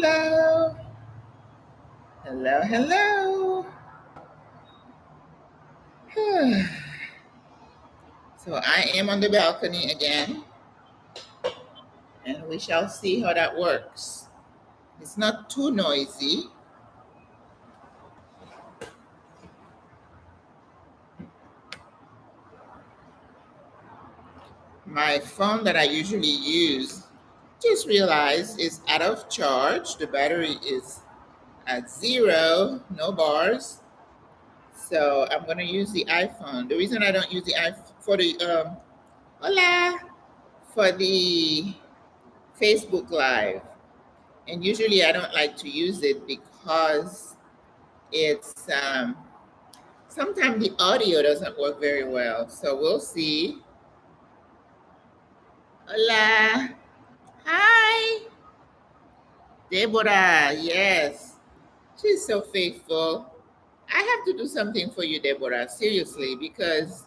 Hello. Hello, hello. So I am on the balcony again, and we shall see how that works. It's not too noisy. My phone that I usually use, just realized, is out of charge. The battery is at zero, no bars. So I'm gonna use the iPhone. The reason I don't use the iPhone for the hola, for the Facebook Live, and usually I don't like to use it because it's sometimes the audio doesn't work very well. So we'll see. Hola. Hi. Deborah. Yes. She's so faithful. I have to do something for you, Deborah, seriously, because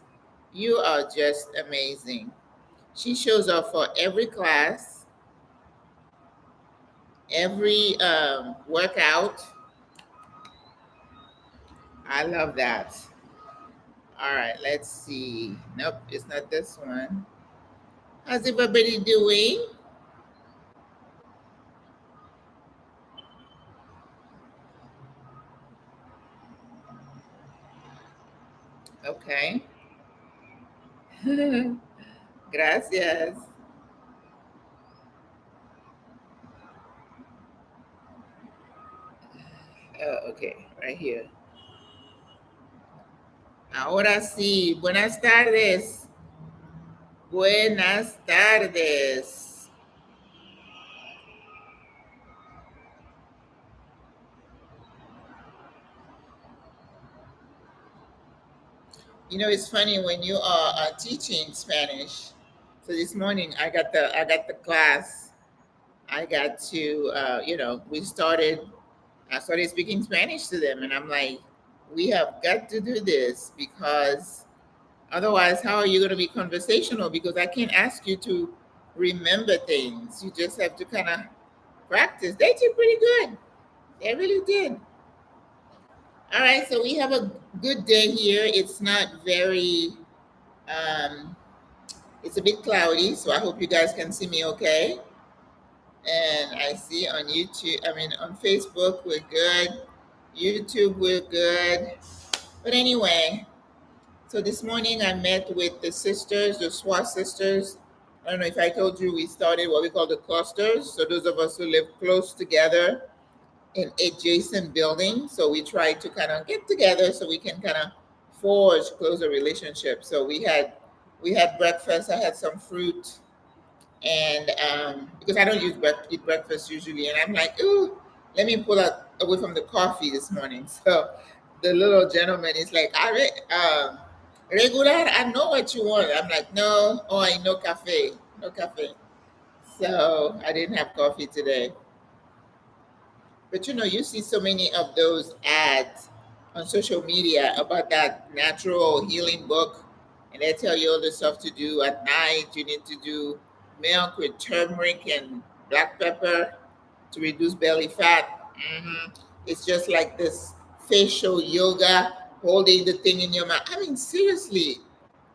you are just amazing. She shows up for every class, every workout. I love that. All right, let's see. Nope, it's not this one. How's everybody doing? Okay. Gracias. Oh, okay, right here. Ahora sí. Buenas tardes. Buenas tardes. You know, it's funny when you are teaching Spanish. So this morning I got the class. I got to we started. I started speaking Spanish to them, and I'm like, we have got to do this because otherwise, how are you going to be conversational? Because I can't ask you to remember things. You just have to kind of practice. They did pretty good. They really did. All right, so we have a good day here. It's not very, um, it's a bit cloudy, so I hope you guys can see me okay. And I see on YouTube, I mean, on Facebook, we're good. YouTube, we're good. But anyway, so this morning I met with the sisters, the SWRA sisters. I don't know if I told you we started what we call the clusters. So those of us who live close together in adjacent buildings. So we try to kind of get together so we can kind of forge closer relationships. So we had breakfast. I had some fruit, and because I don't eat breakfast usually, and I'm like, ooh, let me pull out away from the coffee this morning. So the little gentleman is like, regular, I know what you want. I'm like, no, oh, I no cafe, no cafe. So I didn't have coffee today. But you see so many of those ads on social media about that natural healing book, and they tell you all the stuff to do at night. You need to do milk with turmeric and black pepper to reduce belly fat. It's just like this facial yoga, holding the thing in your mouth. I mean, seriously,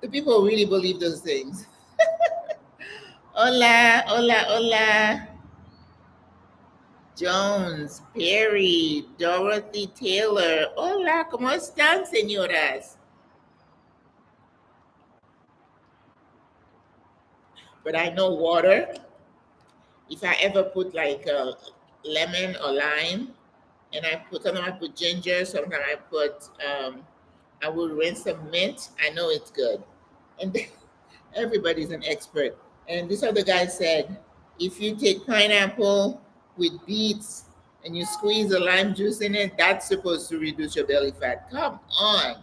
the people really believe those things. Hola, hola, hola. Jones, Perry, Dorothy Taylor. Hola, ¿cómo están, señoras? But I know water. If I ever put like a lemon or lime, and sometimes I put ginger, sometimes I will rinse some mint. I know it's good. And everybody's an expert. And this other guy said, if you take pineapple with beets and you squeeze the lime juice in it, that's supposed to reduce your belly fat. Come on.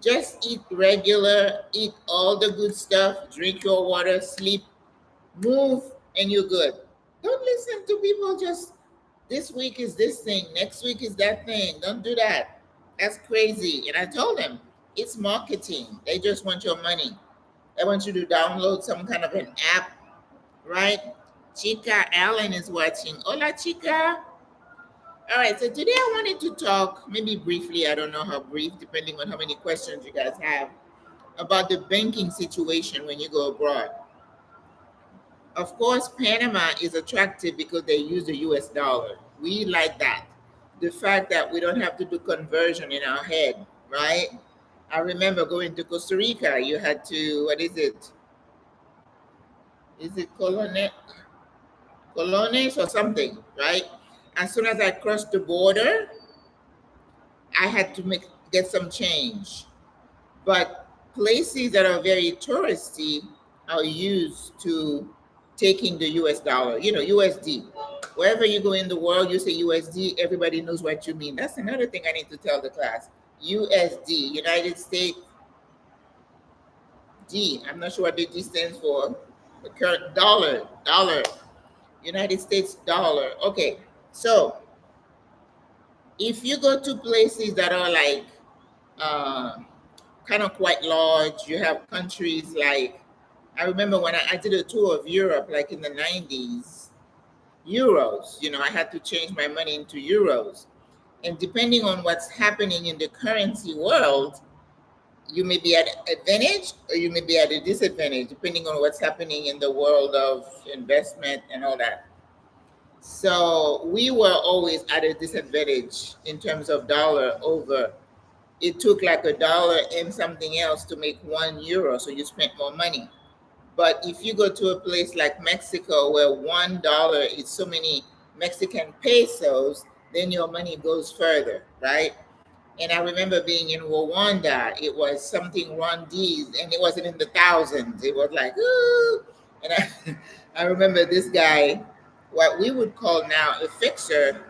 Just eat regular, eat all the good stuff, drink your water, sleep, move, and you're good. Don't listen to people just this week is this thing, next week is that thing. Don't do that. That's crazy. And I told them it's marketing. They just want your money. They want you to download some kind of an app, right? Chica Allen is watching. Hola, Chica. All right, so today I wanted to talk, maybe briefly, I don't know how brief, depending on how many questions you guys have, about the banking situation when you go abroad. Of course, Panama is attractive because they use the US dollar. We like that. The fact that we don't have to do conversion in our head, right? I remember going to Costa Rica, you had to, what is it? Is it colones or something, right? As soon as I crossed the border, I had to get some change. But places that are very touristy are used to taking the US dollar, USD. Wherever you go in the world, you say USD, everybody knows what you mean. That's another thing I need to tell the class. USD, United States D. I'm not sure what the D stands for. The current dollar, United States dollar. Okay, so if you go to places that are like uh, kind of quite large. You have countries like, I remember when I did a tour of Europe, like in the 90s, euros, I had to change my money into euros. And depending on what's happening in the currency world, you may be at advantage or you may be at a disadvantage, depending on what's happening in the world of investment and all that. So we were always at a disadvantage in terms of dollar over. It took like a dollar and something else to make €1, so you spent more money. But if you go to a place like Mexico where $1 is so many Mexican pesos, then your money goes further, right? And I remember being in Rwanda, it was something Rwandese, and it wasn't in the thousands. It was like, ooh. And I remember this guy, what we would call now a fixer,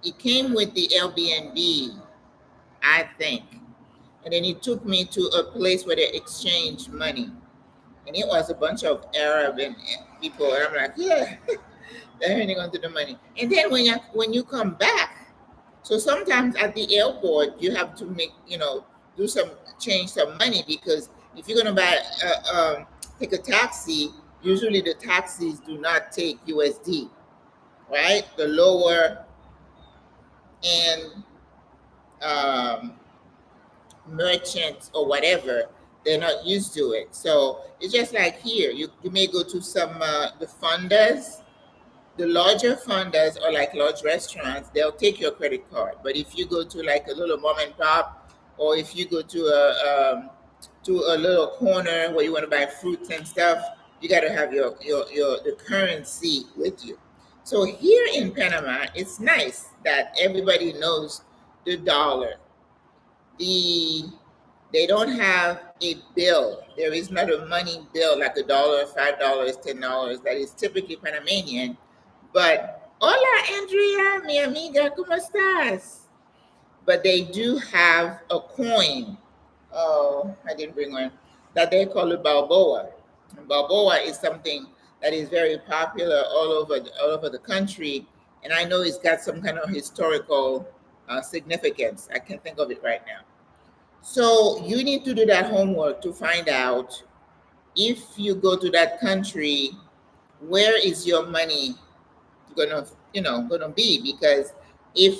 he came with the Airbnb, I think. And then he took me to a place where they exchanged money. And it was a bunch of Arab and people. And I'm like, yeah, they're hanging on to the money. And then when you come back, so sometimes at the airport, you have to do change some money, because if you're going to take a taxi, usually the taxis do not take USD, right? The lower end um, merchants or whatever, they're not used to it. So it's just like here, you may go to some the funders, the larger funders, or like large restaurants, they'll take your credit card. But if you go to like a little mom and pop, or if you go to a little corner where you want to buy fruits and stuff, you got to have your the currency with you. So here in Panama, it's nice that everybody knows the dollar. They don't have a bill. There is not a money bill like $1, $5, $10 that is typically Panamanian. But hola Andrea, mi amiga, ¿cómo estás? But they do have a coin. Oh, I didn't bring one. That they call a Balboa. And Balboa is something that is very popular all over the country, and I know it's got some kind of historical significance. I can't think of it right now. So you need to do that homework to find out, if you go to that country, where is your money gonna be? Because if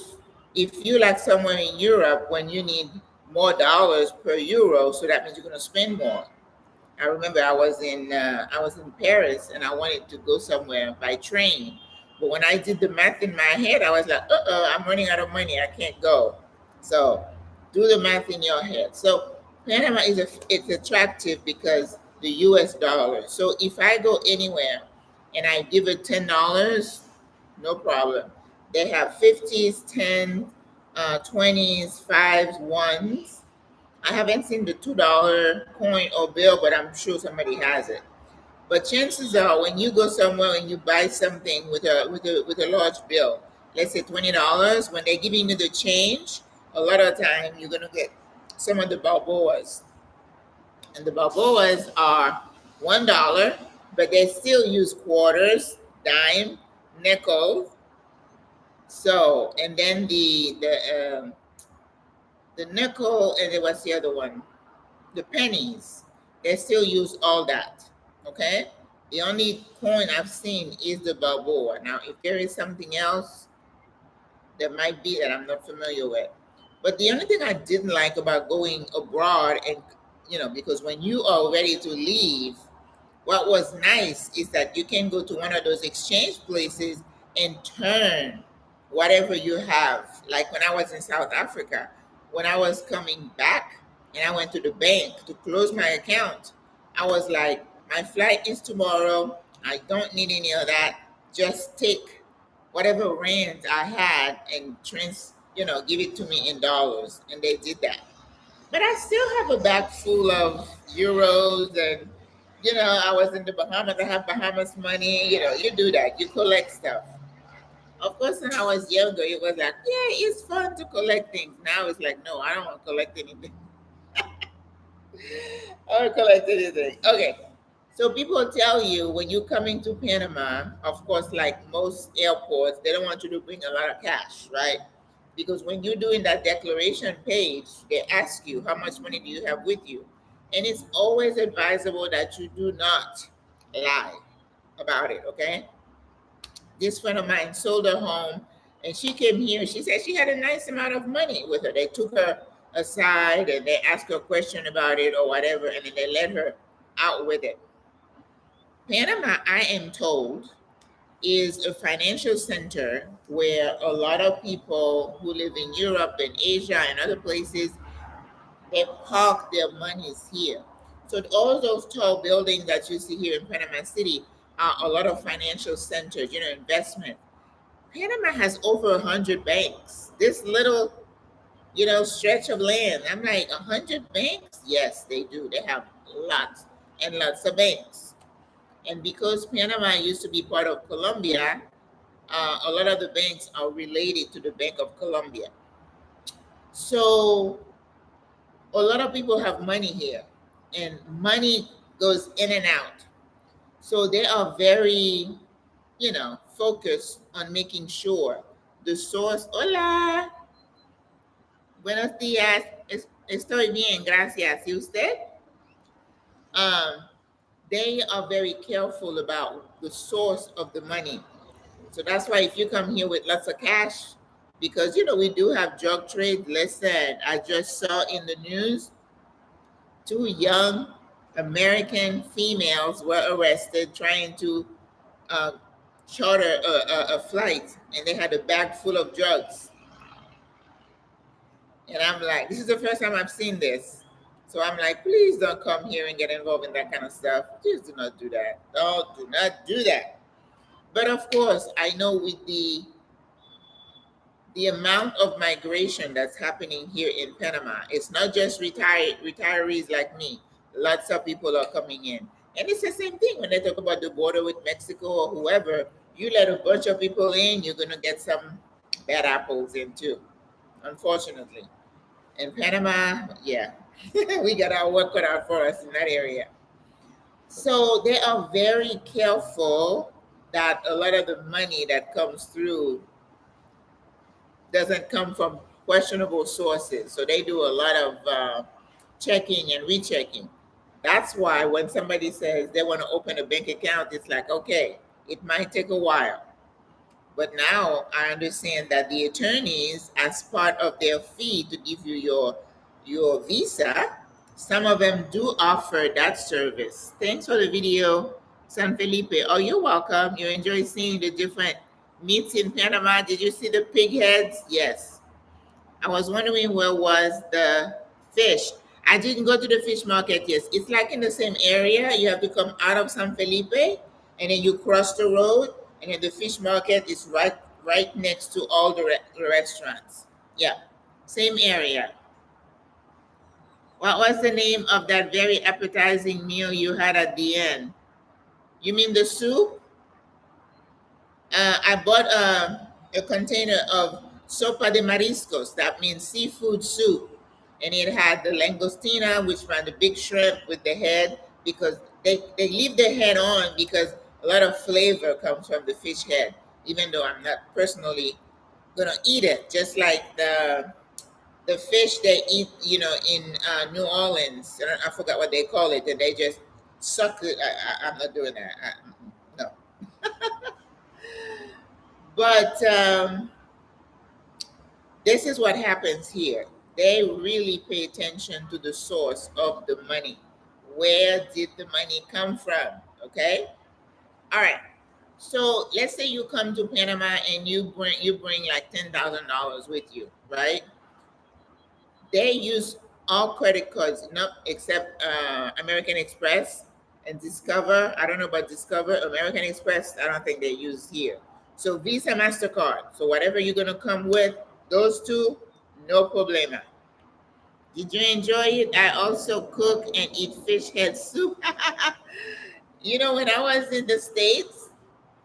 you like somewhere in Europe, when you need more dollars per euro, so that means you're gonna spend more. I remember I was in Paris and I wanted to go somewhere by train, but when I did the math in my head, I was like, I'm running out of money. I can't go. So do the math in your head. So Panama it's attractive because the U.S. dollar. So if I go anywhere and I give it $10, no problem. They have 50s, 10, 20s, fives, ones. I haven't seen the $2 coin or bill, but I'm sure somebody has it. But chances are, when you go somewhere and you buy something with a large bill, let's say $20, when they're giving you the change, a lot of time you're gonna get some of the Balboas, and the Balboas are $1, but they still use quarters, dime, nickel. So, and then the nickel, and then what's the other one? The pennies. They still use all that. Okay. The only coin I've seen is the Balboa. Now, if there is something else that might be that I'm not familiar with. But the only thing I didn't like about going abroad, and because when you are ready to leave, what was nice is that you can go to one of those exchange places and turn whatever you have. Like when I was in South Africa, when I was coming back and I went to the bank to close my account, I was like, my flight is tomorrow. I don't need any of that. Just take whatever rand I had and give it to me in dollars. And they did that. But I still have a bag full of euros, and I was in the Bahamas. I have Bahamas money. You do that. You collect stuff. Of course, when I was younger, it was like, yeah, it's fun to collect things. Now it's like, no, I don't want to collect anything. I don't collect anything. Okay. So people tell you when you come into Panama, of course, like most airports, they don't want you to bring a lot of cash, right? Because when you're doing that declaration page, they ask you how much money do you have with you. And it's always advisable that you do not lie about it, okay? This friend of mine sold her home and she came here. She said she had a nice amount of money with her. They took her aside and they asked her a question about it or whatever, and then they let her out with it. Panama, I am told, is a financial center where a lot of people who live in Europe and Asia and other places, they park their monies here. So all those tall buildings that you see here in Panama City are a lot of financial centers, investment. Panama has over 100 banks. This little, stretch of land. I'm like, 100 banks? Yes, they do. They have lots and lots of banks. And because Panama used to be part of Colombia, a lot of the banks are related to the Bank of Colombia. So a lot of people have money here, and money goes in and out. So they are very, focused on making sure the source. Hola, buenos días. Estoy bien, gracias. ¿Y usted? Um, they are very careful about the source of the money. So that's why if you come here with lots of cash, because we do have drug trade. Listen, I just saw in the news 2 young American females were arrested trying to uh, charter a flight, and they had a bag full of drugs. And I'm like, this is the first time I've seen this. So I'm like, please don't come here and get involved in that kind of stuff. Please do not do that. No, do not do that. But of course, I know with the amount of migration that's happening here in Panama, it's not just retirees like me. Lots of people are coming in. And it's the same thing when they talk about the border with Mexico or whoever. You let a bunch of people in, you're going to get some bad apples in too, unfortunately. In Panama, yeah, we got our work cut out for us in that area. So they are very careful that a lot of the money that comes through doesn't come from questionable sources. So they do a lot of checking and rechecking. That's why when somebody says they want to open a bank account, it's like, okay, it might take a while. But now I understand that the attorneys, as part of their fee to give you your visa, some of them do offer that service. Thanks for the video, San Felipe. Oh, you're welcome. You enjoy seeing the different meats in Panama. Did you see the pig heads? Yes. I was wondering where was the fish. I didn't go to the fish market. Yes, it's like in the same area. You have to come out of San Felipe, and then you cross the road, and then the fish market is right next to all the restaurants. Yeah, same area. What was the name of that very appetizing meal you had at the end? You mean the soup? I bought a container of sopa de mariscos. That means seafood soup. And it had the langostina, which are the big shrimp with the head, because they leave the head on because a lot of flavor comes from the fish head, even though I'm not personally going to eat it. Just like the fish they eat, in New Orleans. I forgot what they call it. And they just suck it. I'm not doing that. No. But this is what happens here. They really pay attention to the source of the money. Where did the money come from? Okay. All right. So let's say you come to Panama and you bring like $10,000 with you, right? They use all credit cards, not except American Express and Discover. I don't know about Discover. American Express, I don't think they use here. So Visa, MasterCard. So whatever you're gonna come with, those two, no problema. Did you enjoy it? I also cook and eat fish head soup. When I was in the States,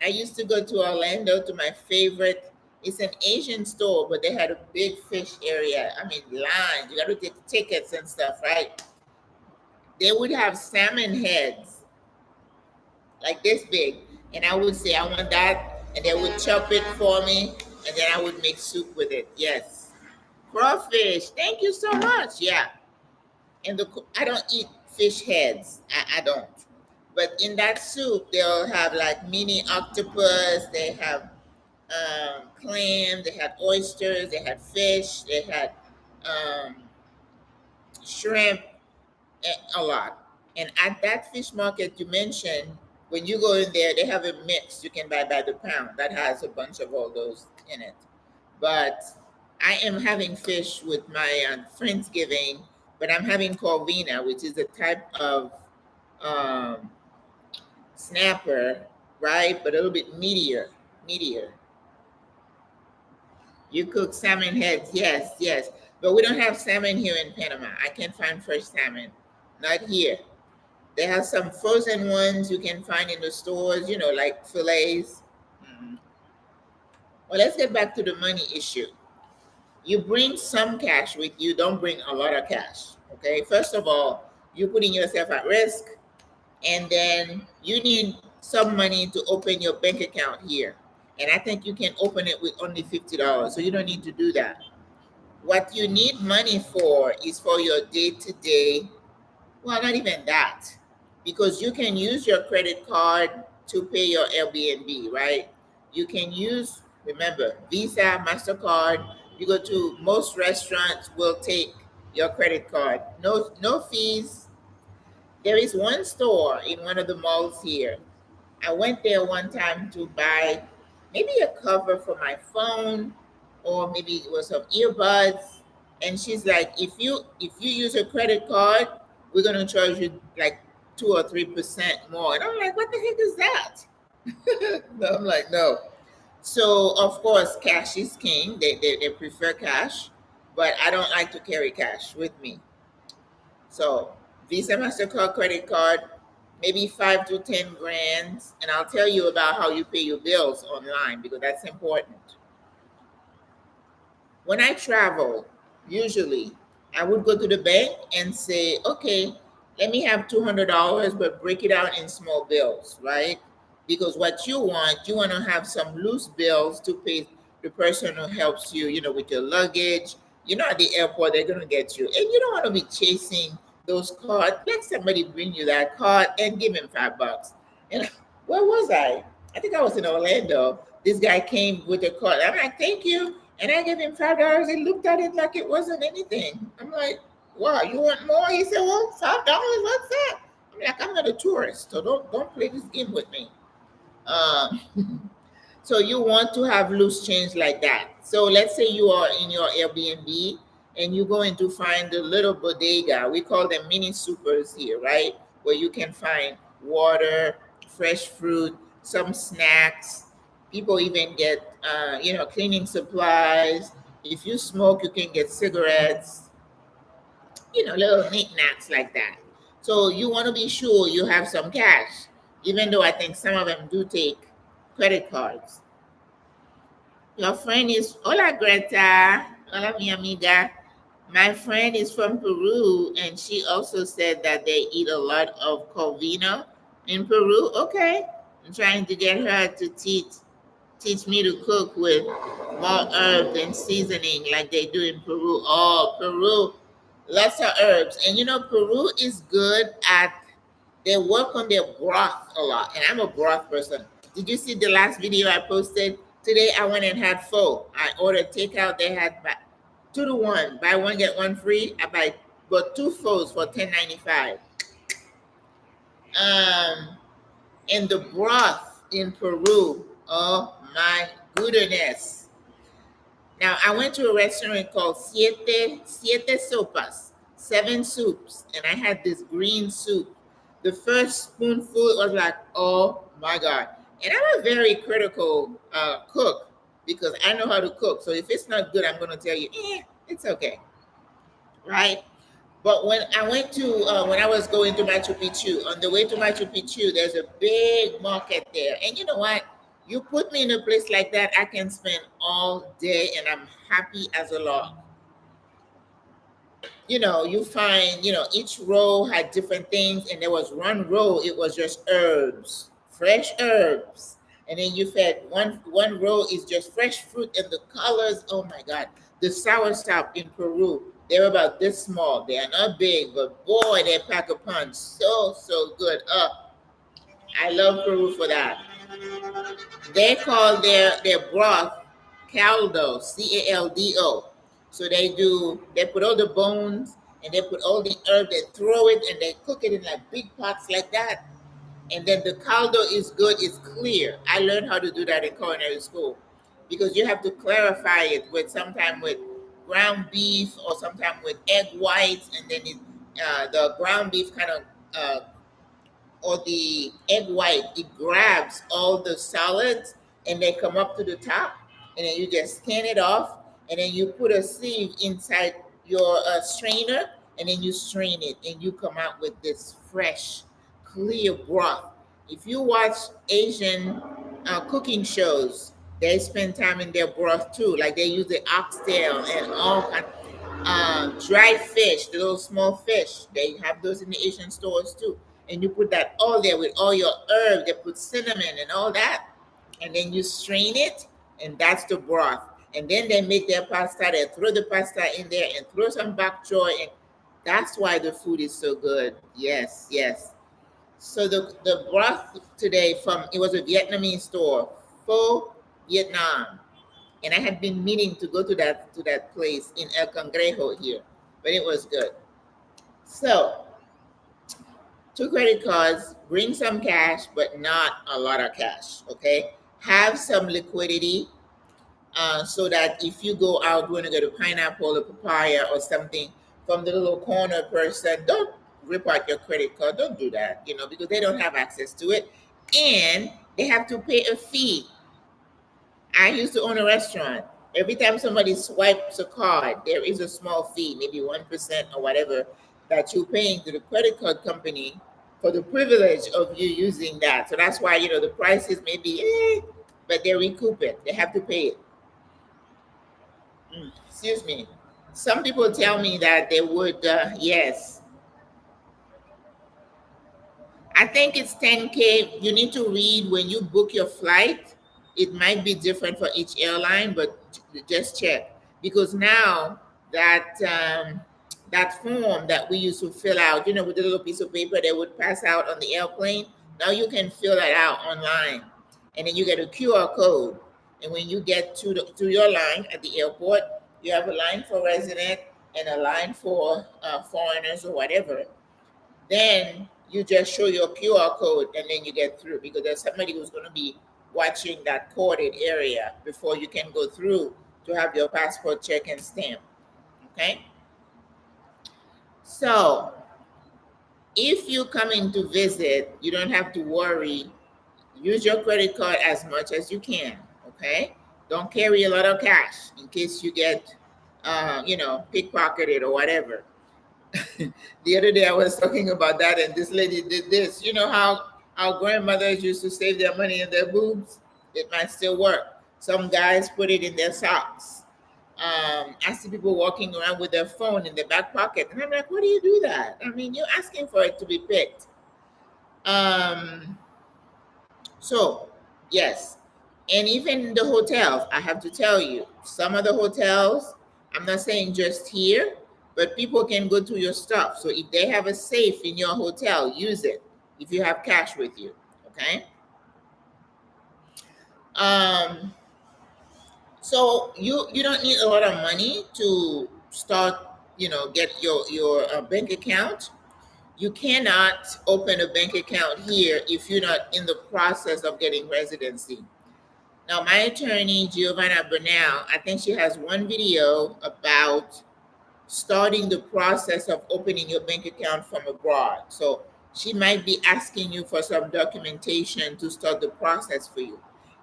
I used to go to Orlando to my favorite. It's an Asian store, but they had a big fish area. I mean, lines. You got to take tickets and stuff, right? They would have salmon heads like this big, and I would say, "I want that," and they would chop it for me, and then I would make soup with it. Yes, crawfish. Thank you so much. Yeah, and I don't eat fish heads. I don't. But in that soup, they'll have like mini octopus. They have clam. They had oysters. They had fish. They had um, shrimp. A lot. And at that fish market you mentioned, when you go in there, they have a mix you can buy by the pound that has a bunch of all those in it. But I am having fish with my Friendsgiving, but I'm having corvina, which is a type of um, snapper, right? But a little bit meatier, meatier. You cook salmon heads, yes, yes. But we don't have salmon here in Panama. I can't find fresh salmon. Not here. They have some frozen ones you can find in the stores, like fillets. Mhm. Well, let's get back to the money issue. You bring some cash with you, don't bring a lot of cash. Okay. First of all, you're putting yourself at risk, and then you need some money to open your bank account here. And I think you can open it with only $50. So you don't need to do that. What you need money for is for your day to day. Well, not even that, because you can use your credit card to pay your Airbnb, right? You can use, remember, Visa, MasterCard. You go to most restaurants will take your credit card. No, no fees. There is one store in one of the malls here. I went there one time to buy maybe a cover for my phone, or maybe it was some earbuds. And she's like, if you use a credit card, we're gonna charge you like 2 or 3% more. And I'm like, what the heck is that? No, I'm like, no. So of course, cash is king. They prefer cash, but I don't like to carry cash with me. So Visa, MasterCard, credit card, maybe 5 to 10 grand. And I'll tell you about how you pay your bills online because that's important. When I travel, usually I would go to the bank and say, okay, let me have $200, but break it out in small bills, right? Because what you want to have some loose bills to pay the person who helps you, with your luggage. At the airport, they're going to get you. And you don't want to be chasing those cards. Let somebody bring you that card and give him $5. And where was I? I think I was in Orlando. This guy came with a card. I'm like, thank you. And I gave him $5. He looked at it like it wasn't anything. I'm like, wow, you want more? He said, well, $5, what's that? I'm like, I'm not a tourist, so don't play this game with me. So you want to have loose change like that. So let's say you are in your Airbnb and you're going to find a little bodega. We call them mini supers here, right? Where you can find water, fresh fruit, some snacks. People even get, cleaning supplies. If you smoke, you can get cigarettes, little knickknacks like that. So you want to be sure you have some cash, even though I think some of them do take credit cards. Your friend is, hola Greta, hola mi amiga. My friend is from Peru, and she also said that they eat a lot of corvina in Peru. Okay, I'm trying to get her to teach me to cook with more herbs and seasoning like they do in Peru. Oh, Peru, lots of herbs. And Peru is good at They work on their broth a lot, and I'm a broth person. Did you see the last video I posted? Today I went and had pho. I ordered takeout. They had 2 to 1, buy one get one free. I bought 2 phos for $10.95. Um, and the broth in Peru, oh my goodness! Now I went to a restaurant called Siete Sopas, 7 soups, and I had this green soup. The first spoonful was like, oh my god! And I'm a very critical cook because I know how to cook. So if it's not good, I'm gonna tell you, it's okay, right? But when I was going to Machu Picchu, on the way to Machu Picchu, there's a big market there. And you know what? You put me in a place like that, I can spend all day and I'm happy as a lark. You find, each row had different things, and there was one row, it was just herbs, fresh herbs. And then you fed one row is just fresh fruit, and the colors, oh my God. The sour soursop in Peru, they're about this small. They are not big, but boy, they pack a punch. So, so good. I love Peru for that. They call their broth caldo, caldo. So they put all the bones and they put all the herb, they throw it and they cook it in like big pots like that. And then the caldo is good, it's clear. I learned how to do that in culinary school because you have to clarify it with sometime with ground beef or sometime with egg whites, and then the ground beef kind of or the egg white, it grabs all the solids and they come up to the top, and then you just scan it off, and then you put a sieve inside your strainer, and then you strain it, and you come out with this fresh, clear broth. If you watch Asian cooking shows, they spend time in their broth too. Like they use the oxtail and all kind dry fish, the little small fish. They have those in the Asian stores too. And you put that all there with all your herbs. They put cinnamon and all that. And then you strain it, and that's the broth. And then they make their pasta. They throw the pasta in there and throw some bok choy. And that's why the food is so good. Yes, yes. So the broth today it was a Vietnamese store, Pho Vietnam. And I had been meaning to go to that place in El Cangrejo here, but it was good. So 2 credit cards, bring some cash, but not a lot of cash, okay? Have some liquidity so that if you go out, want to get a pineapple or papaya or something from the little corner person, don't rip out your credit card. Don't do that, because they don't have access to it. And they have to pay a fee. I used to own a restaurant. Every time somebody swipes a card, there is a small fee, maybe 1% or whatever, that you're paying to the credit card company for the privilege of you using that. So that's why, the prices may be, but they recoup it. They have to pay it. Excuse me. Some people tell me that they would, yes. I think it's 10K. You need to read when you book your flight. It might be different for each airline, but just check. Because now that that form that we used to fill out, with the little piece of paper they would pass out on the airplane, now you can fill that out online. And then you get a QR code. And when you get to your line at the airport, you have a line for resident and a line for foreigners or whatever. Then you just show your QR code and then you get through, because there's somebody who's going to be watching that coded area before you can go through to have your passport check and stamp. Okay? So if you come in to visit, you don't have to worry. Use your credit card as much as you can. Okay? Don't carry a lot of cash in case you get, pickpocketed or whatever. The other day I was talking about that, and this lady did this. You know how our grandmothers used to save their money in their boobs? It might still work. Some guys put it in their socks. I see people walking around with their phone in their back pocket, and I'm like, why do you do that? I mean, you're asking for it to be picked. So, yes. And even the hotels, I have to tell you, some of the hotels, I'm not saying just here, but people can go to your stuff. So if they have a safe in your hotel, use it. if you have cash with you. Okay. Um, so you don't need a lot of money to start, get your bank account. You cannot open a bank account here if you're not in the process of getting residency. Now, my attorney, Giovanna Bernal, I think she has one video about starting the process of opening your bank account from abroad. So she might be asking you for some documentation to start the process for you.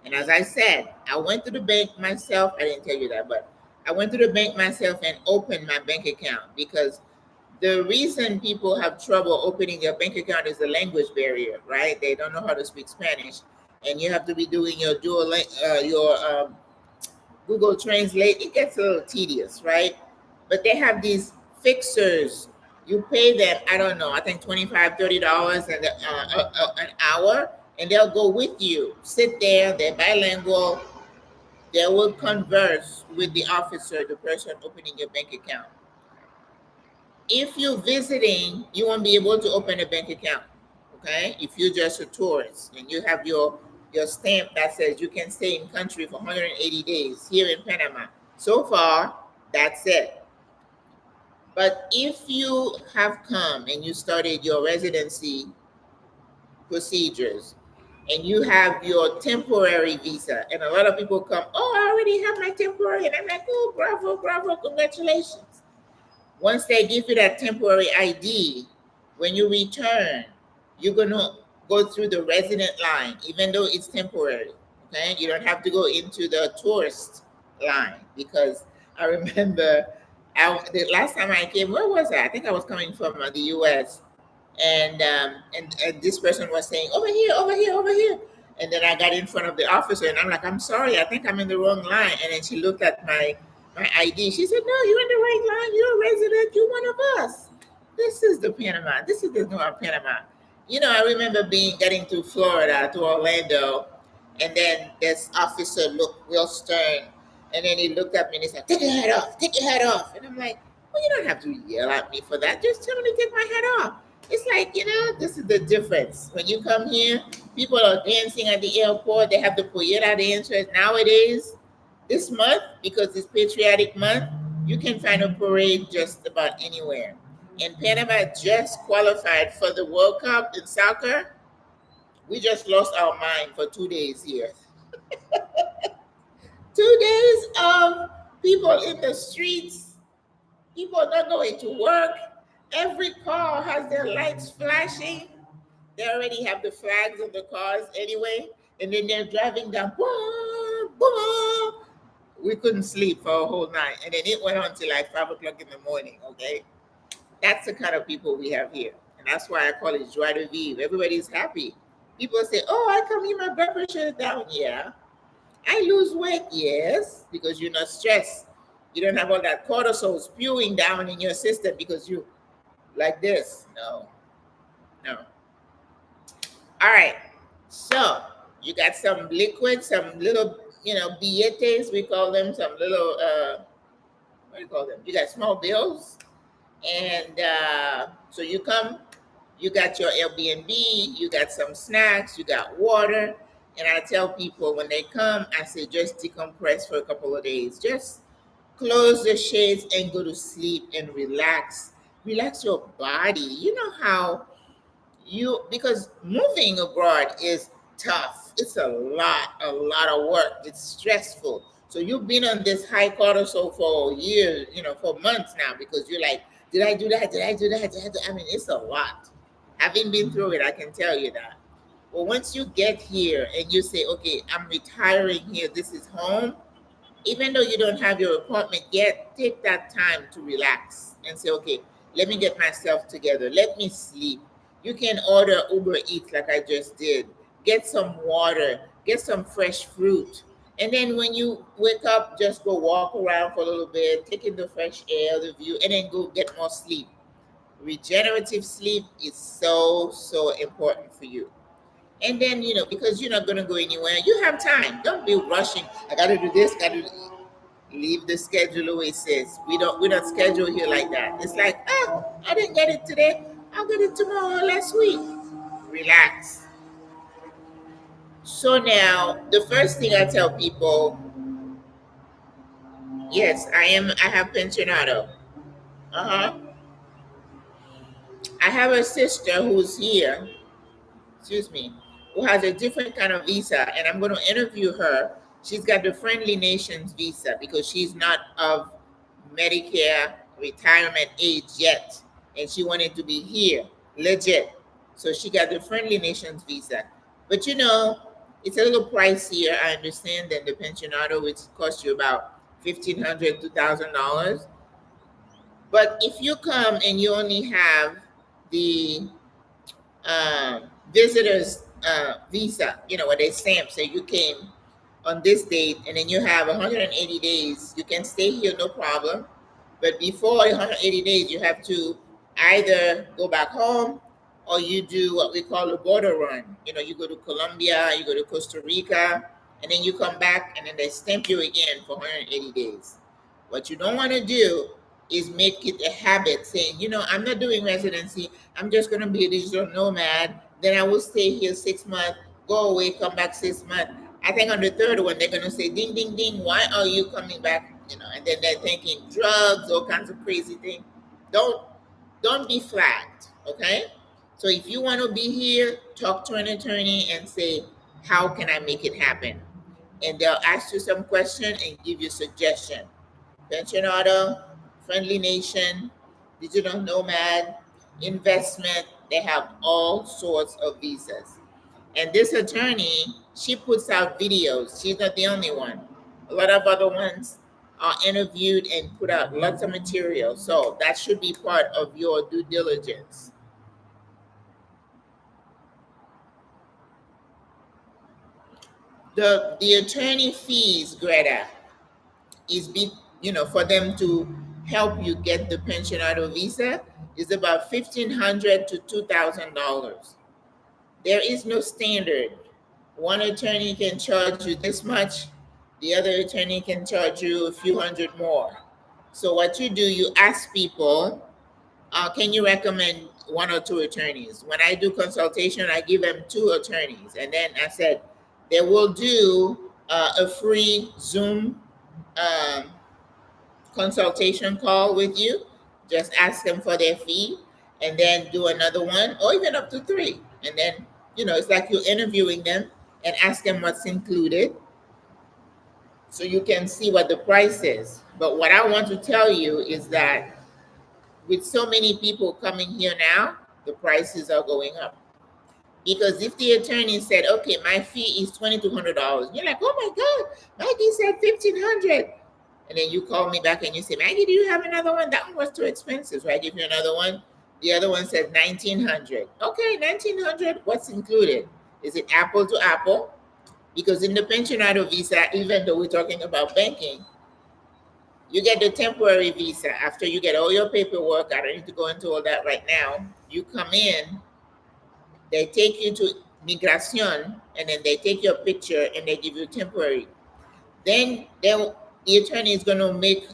And as I said, I went to the bank myself. I didn't tell you that, but I went to the bank myself and opened my bank account because the reason people have trouble opening their bank account is the language barrier, right? They don't know how to speak Spanish, and you have to be doing your Google Translate. It gets a little tedious, right? But they have these fixers. You pay them, I don't know, I think $25, $30 and an hour, and they'll go with you. Sit there, they're bilingual. They will converse with the officer, the person opening your bank account. If you're visiting, you won't be able to open a bank account. Okay, if you're just a tourist and you have your stamp that says you can stay in country for 180 days here in Panama. So far, that's it. But if you have come and you started your residency procedures and you have your temporary visa, and a lot of people come, oh, I already have my temporary, and I'm like, oh, bravo, bravo, congratulations. Once they give you that temporary ID, when you return, you're going to go through the resident line, even though it's temporary. Okay, you don't have to go into the tourist line because I remember the last time I came, where was I? I think I was coming from the U.S. And this person was saying, over here, over here, over here. And then I got in front of the officer and I'm like, I'm sorry, I think I'm in the wrong line. And then she looked at my ID. She said, no, you're in the right line. You're a resident. You're one of us. This is the Panama. This is the North Panama. I remember getting to Florida, to Orlando, and then this officer looked real stern. And then he looked at me and he said, take your hat off. Take your hat off. And I'm like, well, you don't have to yell at me for that. Just tell me to take my hat off. It's like, this is the difference. When you come here, people are dancing at the airport. They have the pollera dancers. Nowadays, this month, because it's Patriotic Month, you can find a parade just about anywhere. And Panama just qualified for the World Cup in soccer. We just lost our mind for 2 days here. 2 days of people in the streets, people not going to work. Every car has their lights flashing. They already have the flags on the cars anyway. And then they're driving down, boom, boom. We couldn't sleep for a whole night. And then it went on till like 5 o'clock in the morning, okay? That's the kind of people we have here. And that's why I call it joie de vivre. Everybody's happy. People say, oh, I come here, my blood pressure is down. Yeah. I lose weight. Yes. Because you're not stressed. You don't have all that cortisol spewing down in your system because you like this. No. All right. So you got some liquid, some little, billetes, we call them, some little, what do you call them? You got small bills. And so you come, you got your Airbnb, you got some snacks, you got water. And I tell people when they come, I say, just decompress for a couple of days. Just close the shades and go to sleep and relax. Relax your body. You know how because moving abroad is tough. It's a lot of work. It's stressful. So you've been on this high cortisol for years, for months now, because you're like, did I do that? Did I do that? I mean, it's a lot. Having been through it, I can tell you that. But once you get here and you say, okay, I'm retiring here, this is home, even though you don't have your appointment yet, take that time to relax and say, okay, let me get myself together. Let me sleep. You can order Uber Eats like I just did. Get some water, get some fresh fruit. And then when you wake up, just go walk around for a little bit, take in the fresh air, the view, and then go get more sleep. Regenerative sleep is so, so important for you. And then, because you're not going to go anywhere, you have time. Don't be rushing. I got to do this, got to leave the schedule the way it says. We're not scheduled here like that. It's like, I didn't get it today. I'll get it tomorrow or last week. relax. So now, the first thing I tell people, yes, I have pensionado. Uh-huh. I have a sister who's here, excuse me, who has a different kind of visa, and I'm going to interview her. She's got the Friendly Nations visa because she's not of Medicare retirement age yet, and she wanted to be here, legit. So she got the Friendly Nations visa. But it's a little pricier, I understand, than the pensionado, which costs you about $1,500, $2,000. But if you come and you only have the visitors visa, where they stamp say you came on this date, and then you have 180 days. You can stay here, no problem. But before 180 days, you have to either go back home or you do what we call a border run. You go to Colombia, you go to Costa Rica, and then you come back, and then they stamp you again for 180 days. What you don't want to do is make it a habit saying, I'm not doing residency. I'm just going to be a digital nomad. Then I will stay here 6 months, go away, come back 6 months. I think on the third one, they're going to say, ding, ding, ding, why are you coming back? And then they're thinking drugs, all kinds of crazy things. Don't be flagged, okay? So if you want to be here, talk to an attorney and say, how can I make it happen? And they'll ask you some question and give you suggestion. Pensionado, Friendly Nation, Digital Nomad, Investment, they have all sorts of visas. And this attorney, she puts out videos. She's not the only one. A lot of other ones are interviewed and put out lots of material. So that should be part of your due diligence. The attorney fees, Greta, is for them to help you get the pensionado visa is about $1,500 to $2,000. There is no standard. One attorney can charge you this much, the other attorney can charge you a few hundred more. So what you do, you ask people, can you recommend one or two attorneys? When I do consultation, I give them two attorneys. And then I said, they will do a free Zoom consultation call with you. Just ask them for their fee and then do another one or even up to three. And then, it's like you're interviewing them and ask them what's included so you can see what the price is. But what I want to tell you is that with so many people coming here now, the prices are going up. Because if the attorney said, okay, my fee is $2,200, you're like, oh my God, Maggie said $1,500. And then you call me back and you say, Maggie, do you have another one? That one was too expensive. So I give you another one. The other one said $1,900. Okay, $1,900. What's included? Is it apple to apple? Because in the pensionado visa, even though we're talking about banking, you get the temporary visa after you get all your paperwork. I don't need to go into all that right now. You come in, they take you to Migración, and then they take your picture and they give you temporary. Then the attorney is going to make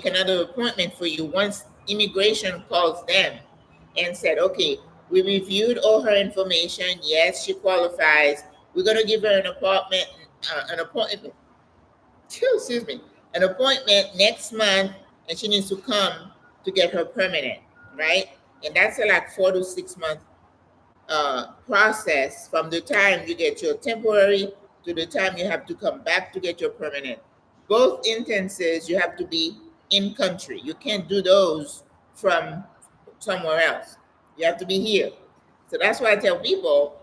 another appointment for you once immigration calls them and said, okay, we reviewed all her information. Yes, she qualifies. We're going to give her an appointment, excuse me, an appointment next month, and she needs to come to get her permanent, right? And that's a like 4 to 6 month process from the time you get your temporary to the time you have to come back to get your permanent. Both instances, you have to be in country. You can't do those from somewhere else. You have to be here. So that's why I tell people,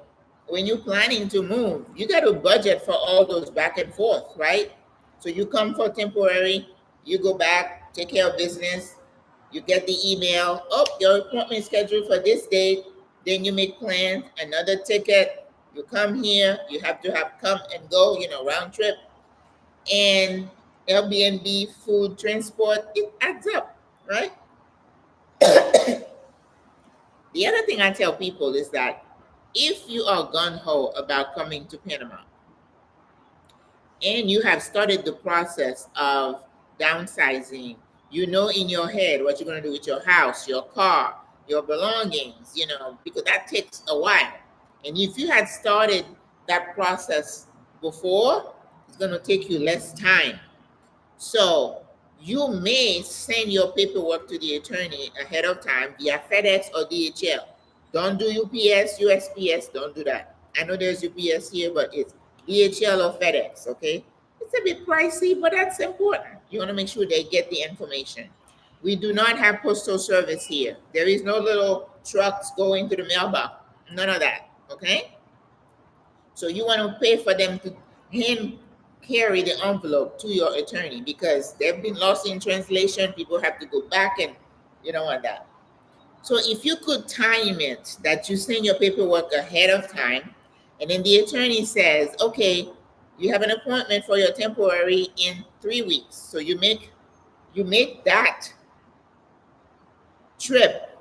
when you're planning to move, you got to budget for all those back and forth, right? So you come for temporary, you go back, take care of business, you get the email, oh, your appointment is scheduled for this date. Then you make plans, another ticket, you come here, you have to have come and go, round trip. And Airbnb, food, transport, it adds up, right? The other thing I tell people is that if you are gung-ho about coming to Panama and you have started the process of downsizing, in your head what you're going to do with your house, your car, your belongings, because that takes a while. And if you had started that process before, it's going to take you less time. So you may send your paperwork to the attorney ahead of time via FedEx or DHL. Don't do UPS, USPS, don't do that. I know there's UPS here, but it's DHL or FedEx, okay? It's a bit pricey, but that's important. You want to make sure they get the information. We do not have postal service here. There is no little trucks going to the mailbox. None of that, okay? So you want to pay for them to hand carry the envelope to your attorney because they've been lost in translation. People have to go back and you don't want that. So if you could time it that you send your paperwork ahead of time, and then the attorney says, okay, you have an appointment for your temporary in 3 weeks. So you make that trip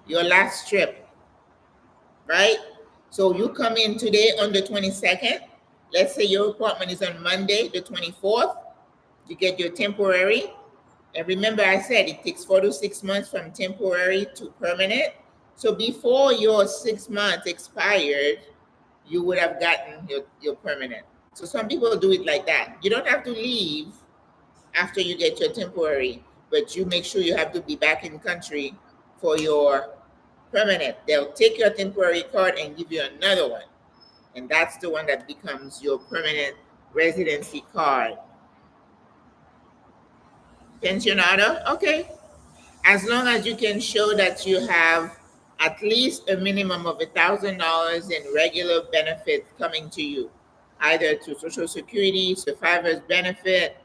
your last trip, right? So you come in today on the 22nd. Let's say your appointment is on Monday, the 24th. You get your temporary. And remember, I said it takes 4 to 6 months from temporary to permanent. So before your 6 months expired, you would have gotten your permanent. So some people do it like that. You don't have to leave after you get your temporary, but you make sure you have to be back in country for your permanent. They'll take your temporary card and give you another one. And that's the one that becomes your permanent residency card. Pensionado? Okay. As long as you can show that you have at least a minimum of $1,000 in regular benefits coming to you, either to Social Security, survivor's benefit,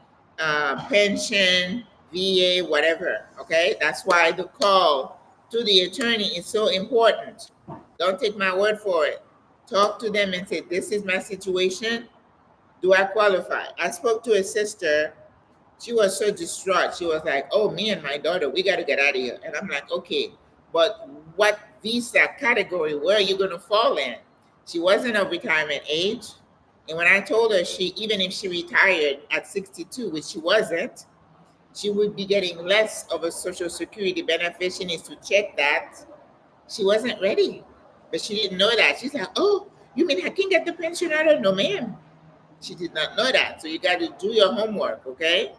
pension, VA, whatever. Okay, that's why the call to the attorney is so important. Don't take my word for it. Talk to them and say, "This is my situation. Do I qualify?" I spoke to a sister. She was so distraught. She was like, "Oh, me and my daughter, we got to get out of here." And I'm like, "Okay, but what visa category, where are you going to fall in?" She wasn't of retirement age. And when I told her even if she retired at 62, which she wasn't, she would be getting less of a Social Security benefit. She needs to check that. She wasn't ready, but she didn't know that. She's like, "Oh, you mean I can get the pension out of?" No, ma'am. She did not know that. So you got to do your homework, okay?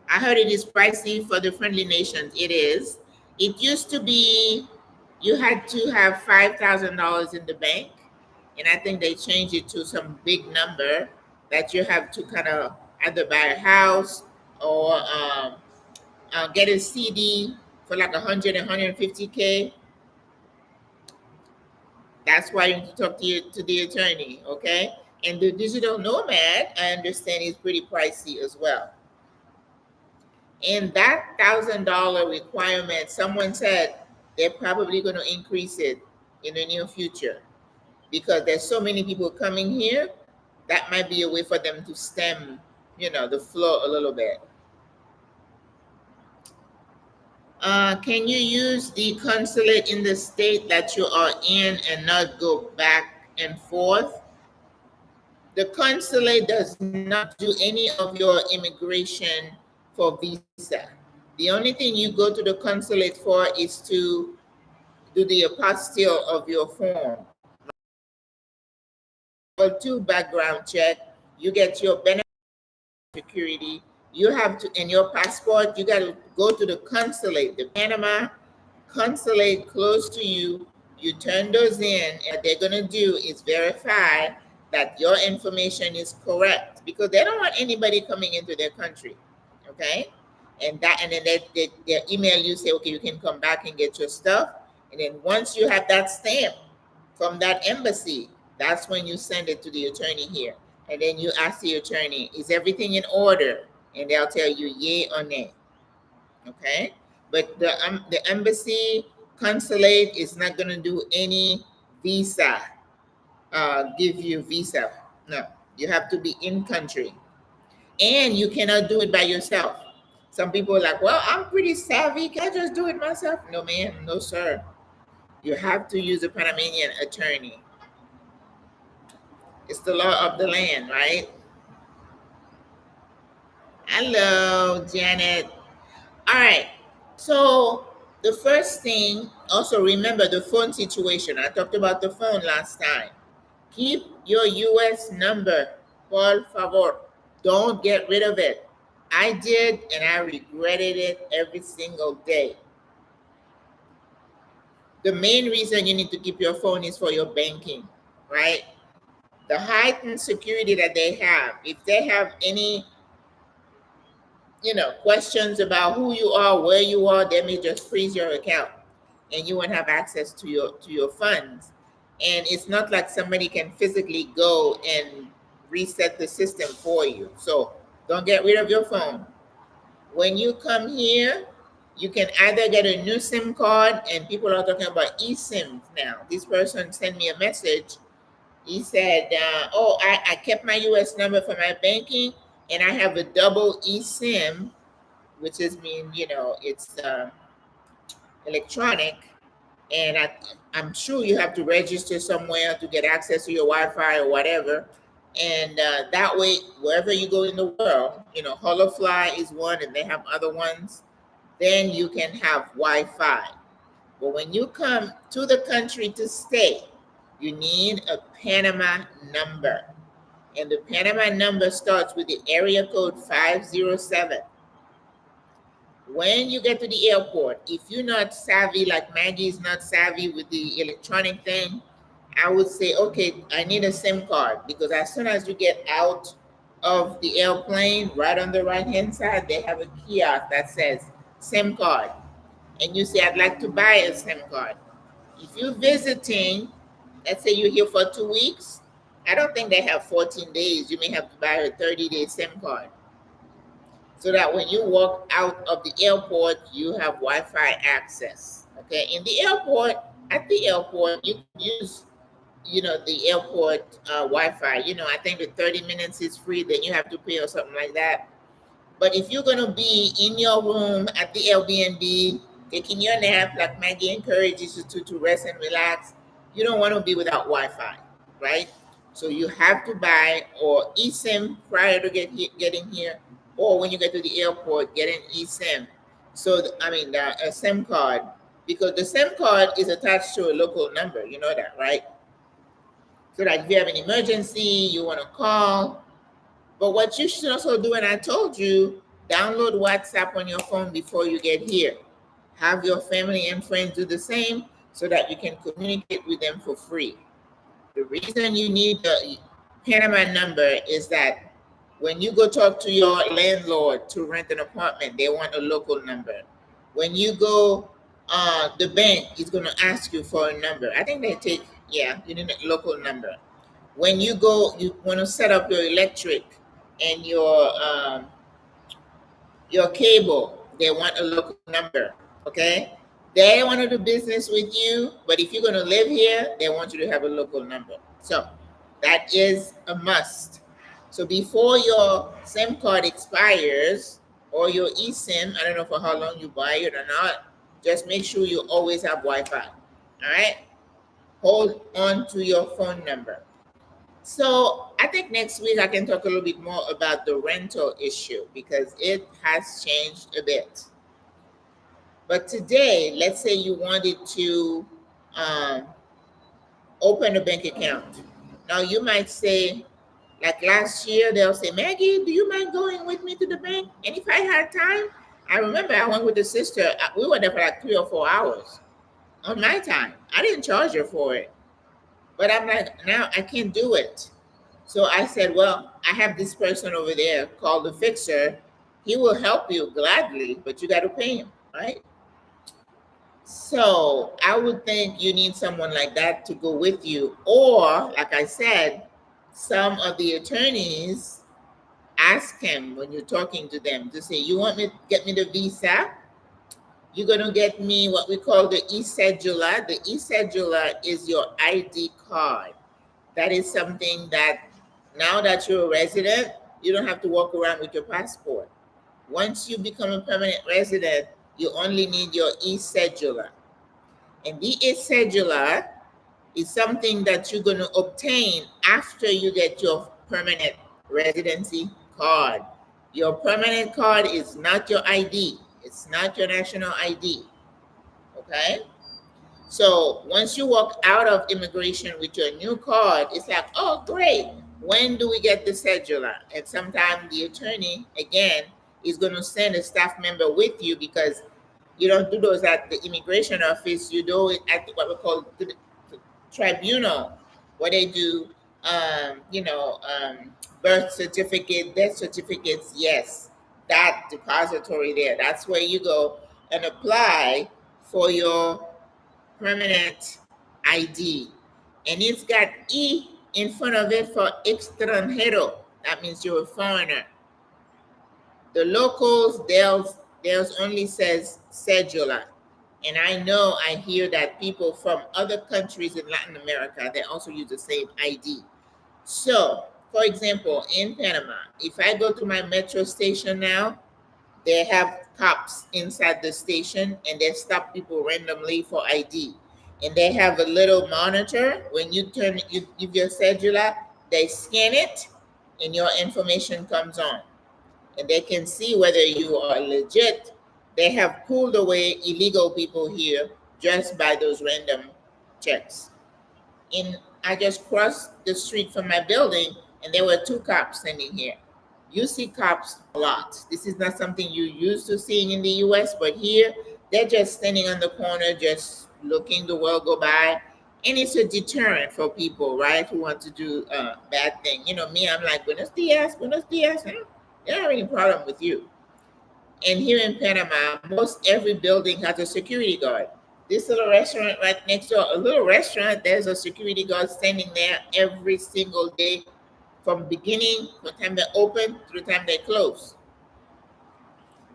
I heard it is pricey for the friendly nations. It is. It used to be you had to have $5,000 in the bank, and I think they changed it to some big number that you have to kind of either buy a house or get a CD for like 100 and 150K. That's why you need to talk to the attorney, okay? And the digital nomad, I understand, is pretty pricey as well. And that $1,000 requirement, someone said they're probably going to increase it in the near future because there's so many people coming here. That might be a way for them to stem, the flow a little bit. Can you use the consulate in the state that you are in and not go back and forth? The consulate does not do any of your immigration for visa. The only thing you go to the consulate for is to do the apostille of your form. Level 2 background check, you get your benefit security. You have to, in your passport, you got to go to the consulate, the Panama consulate close to you. You turn those in, and what they're going to do is verify that your information is correct because they don't want anybody coming into their country. Okay? And then they email you, say, okay, you can come back and get your stuff. And then once you have that stamp from that embassy, that's when you send it to the attorney here. And then you ask the attorney, is everything in order? And they'll tell you yay or nay. Okay? But the embassy consulate is not going to do any visa, give you visa. No, you have to be in country. And you cannot do it by yourself. Some people are like, well, I'm pretty savvy. Can I just do it myself? No, ma'am. No, sir. You have to use a Panamanian attorney. It's the law of the land, right? Hello, Janet. All right. So The first thing, also remember the phone situation. I talked about the phone last time. Keep your US number, por favor. Don't get rid of it. I did, and I regretted it every single day. The main reason you need to keep your phone is for your banking, right? The heightened security that they have, if they have any, questions about who you are, where you are, they may just freeze your account and you won't have access to your funds. And it's not like somebody can physically go and reset the system for you. So don't get rid of your phone. When you come here, you can either get a new SIM card, and people are talking about eSIMs now. This person sent me a message. He said, "Oh, I kept my US number for my banking, and I have a double eSIM, which is mean it's electronic, and I'm sure you have to register somewhere to get access to your Wi-Fi or whatever, and that way, wherever you go in the world, Holofly is one, and they have other ones. Then you can have Wi-Fi. But when you come to the country to stay, you need a Panama number, and the Panama number starts with the area code 507. When you get to the airport, if you're not savvy, like Maggie is not savvy with the electronic thing, I would say, okay, I need a SIM card, because as soon as you get out of the airplane, right on the right hand side, they have a kiosk that says SIM card. And you say, I'd like to buy a SIM card. If you're visiting, let's say you're here for 2 weeks, I don't think they have 14 days. You may have to buy a 30-day SIM card, so that when you walk out of the airport, you have Wi-Fi access. Okay, in the airport, at the airport, you can use, the airport Wi-Fi. I think the 30 minutes is free, then you have to pay or something like that. But if you're gonna be in your room at the Airbnb, taking your nap, like Maggie encourages you to rest and relax, you don't want to be without Wi-Fi, right? So you have to buy or eSIM prior to getting here, or when you get to the airport, get an eSIM. So a SIM card, because the SIM card is attached to a local number. You know that, right? So that if you have an emergency, you want to call. But what you should also do, and I told you, download WhatsApp on your phone before you get here. Have your family and friends do the same, so that you can communicate with them for free. The reason you need the Panama number is that when you go talk to your landlord to rent an apartment, they want a local number. When you go, the bank is going to ask you for a number. I think you need a local number. When you go, you want to set up your electric and your cable, they want a local number. Okay, they want to do business with you, but if you're going to live here, they want you to have a local number. So that is a must. So before your SIM card expires, or your eSIM, I don't know for how long you buy it or not, just make sure you always have Wi-Fi. All right, hold on to your phone number. So I think next week I can talk a little bit more about the rental issue, because it has changed a bit. But today, let's say you wanted to open a bank account. Now you might say, like last year, they'll say, Maggie, do you mind going with me to the bank? And if I had time, I remember I went with the sister. We were there for like 3 or 4 hours on my time. I didn't charge her for it. But I'm like, now I can't do it. So I said, well, I have this person over there called the fixer. He will help you gladly, but you got to pay him, right? So I would think you need someone like that to go with you. Or, like I said, some of the attorneys ask him when you're talking to them to say, you want me to get me the visa? You're going to get me what we call the e-cedula. The e-cedula is your ID card. That is something that now that you're a resident, you don't have to walk around with your passport. Once you become a permanent resident, you only need your e-cedula. And the e-cedula is something that you're going to obtain after you get your permanent residency card. Your permanent card is not your ID. It's not your national ID. Okay. So once you walk out of immigration with your new card, it's like, oh, great. When do we get the scheduler? And sometimes the attorney, again, is going to send a staff member with you because you don't do those at the immigration office. You do it at what we call the tribunal, where they do, birth certificate, death certificates. Yes, that depository there. That's where you go and apply for your permanent ID, and it's got E in front of it for extranjero. That means you're a foreigner. The locals, theirs only says cedula. And I know I hear that people from other countries in Latin America, they also use the same ID. So, for example, in Panama, if I go to my metro station now, they have cops inside the station and they stop people randomly for ID. And they have a little monitor. When you give your cedula, they scan it and your information comes on. And they can see whether you are legit. They have pulled away illegal people here just by those random checks. I just crossed the street from my building and there were two cops standing here. You see cops a lot. This is not something you're used to seeing in the US, but here they're just standing on the corner, just looking the world go by. And it's a deterrent for people, right, who want to do a bad thing. You know, me, I'm like, buenos dias, buenos dias. They don't have any problem with you. And here in Panama, most every building has a security guard. This little restaurant right next door, a little restaurant, there's a security guard standing there every single day from beginning, the time they open, to the time they close.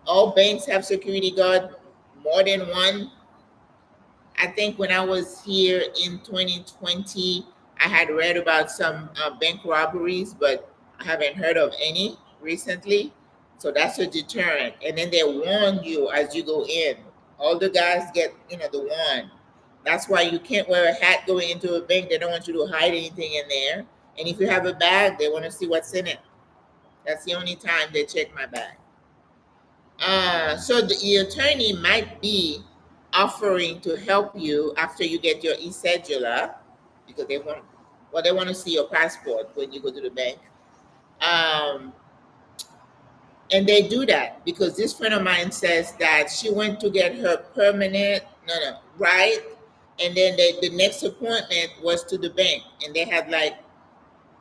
All banks have security guard, more than one. I think when I was here in 2020, I had read about some bank robberies, but I haven't heard of any recently. So that's a deterrent. And then they warn you as you go in. All the guys get, the warn. That's why you can't wear a hat going into a bank. They don't want you to hide anything in there. And if you have a bag, they want to see what's in it. That's the only time they check my bag. So the attorney might be offering to help you after you get your e-cedula, because they want to see your passport when you go to the bank. And they do that because this friend of mine says that she went to get her permanent, right? And then the next appointment was to the bank, and they had like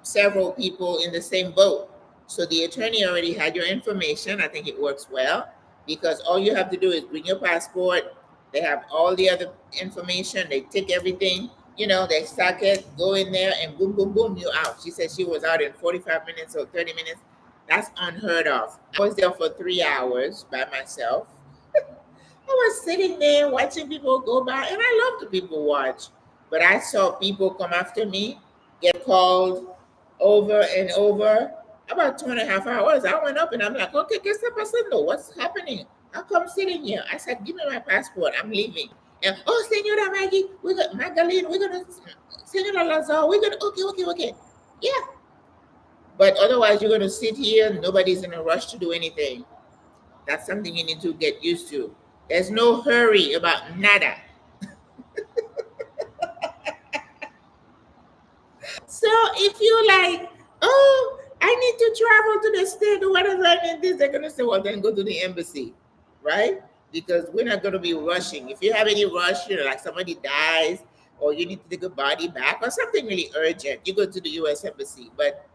several people in the same boat. So the attorney already had your information. I think it works well because all you have to do is bring your passport. They have all the other information. They take everything, they stack it, go in there, and boom, boom, boom, you're out. She said she was out in 45 minutes or 30 minutes. That's unheard of. I was there for 3 hours by myself. I was sitting there watching people go by, and I love the people watch. But I saw people come after me, get called over and over. About 2.5 hours, I went up and I'm like, okay, ¿qué está pasando? What's happening? How come sitting here? I said, give me my passport. I'm leaving. And, oh, Senora Maggie, Magdalene, Senora Lazar, okay. Yeah. But otherwise, you're going to sit here. Nobody's in a rush to do anything. That's something you need to get used to. There's no hurry about nada. So if you're like, oh, I need to travel to the state, what does I need this? They're going to say, well, then go to the embassy, right? Because we're not going to be rushing. If you have any rush, like somebody dies or you need to take a body back or something really urgent, you go to the U.S. embassy. But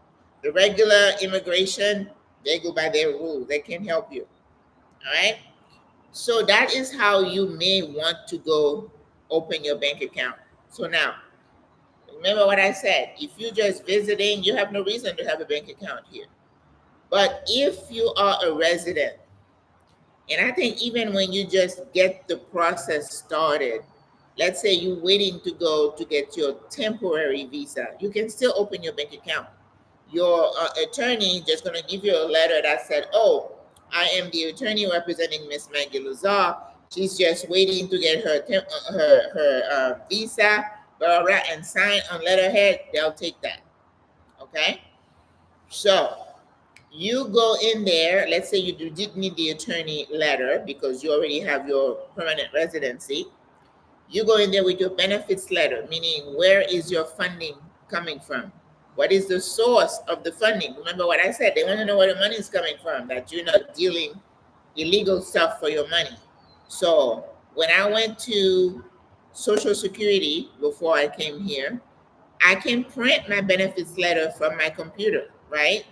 the regular immigration, they go by their rules. They can't help you. All right. So that is how you may want to go open your bank account. So now, remember what I said. If you're just visiting, you have no reason to have a bank account here. But if you are a resident, and I think even when you just get the process started, let's say you're waiting to go to get your temporary visa, you can still open your bank account. Your attorney just going to give you a letter that said, oh, I am the attorney representing Miss Maggie Lazar. She's just waiting to get her visa, blah, blah, and sign on letterhead. They'll take that. Okay? So you go in there. Let's say you did need the attorney letter because you already have your permanent residency. You go in there with your benefits letter, meaning where is your funding coming from? What is the source of the funding? Remember what I said, they want to know where the money is coming from, that you're not dealing illegal stuff for your money. So when I went to Social Security before I came here, I can print my benefits letter from my computer, right?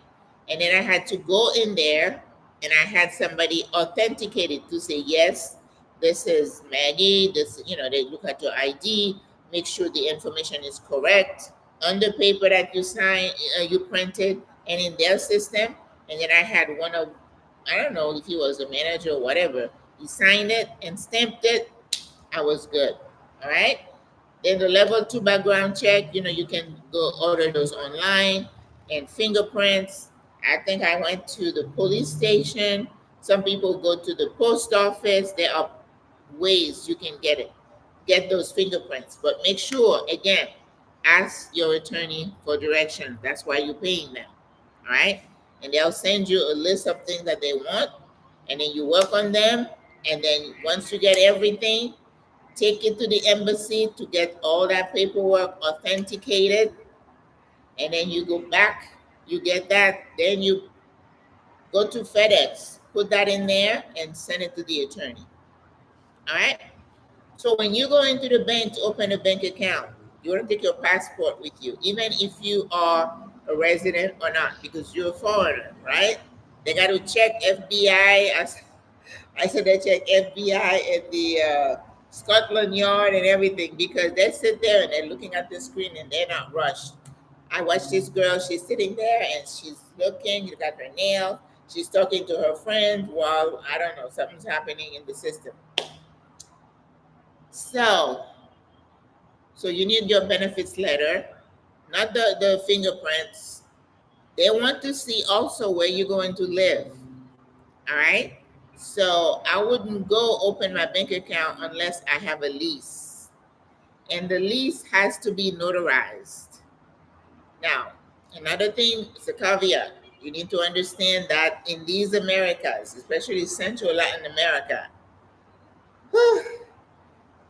And then I had to go in there and I had somebody authenticate it to say, yes, this is Maggie. This, they look at your ID, make sure the information is correct on the paper that you sign, you printed, and in their system. And then I had one of, I don't know if he was a manager or whatever, he signed it and stamped it. I was good. All right. Then the level 2 background check, you can go order those online, and fingerprints. I think I went to the police station. Some people go to the post office. There are ways you can get those fingerprints. But make sure, again, ask your attorney for direction. That's why you're paying them. All right. And they'll send you a list of things that they want, and then you work on them. And then once you get everything, take it to the embassy to get all that paperwork authenticated, and then you go back, you get that, then you go to FedEx, put that in there, and send it to the attorney. All right? So when you go into the bank to open a bank account, you want to take your passport with you, even if you are a resident or not, because you're a foreigner, right? They got to check FBI. I said they check FBI at the Scotland Yard and everything, because they sit there and they're looking at the screen and they're not rushed. I watched this girl, she's sitting there and she's looking, you got her nail, she's talking to her friend while, I don't know, something's happening in the system. So you need your benefits letter, not the fingerprints. They want to see also where you're going to live. All right? So I wouldn't go open my bank account unless I have a lease. And the lease has to be notarized. Now, another thing, it's a caveat. You need to understand that in these Americas, especially Central Latin America,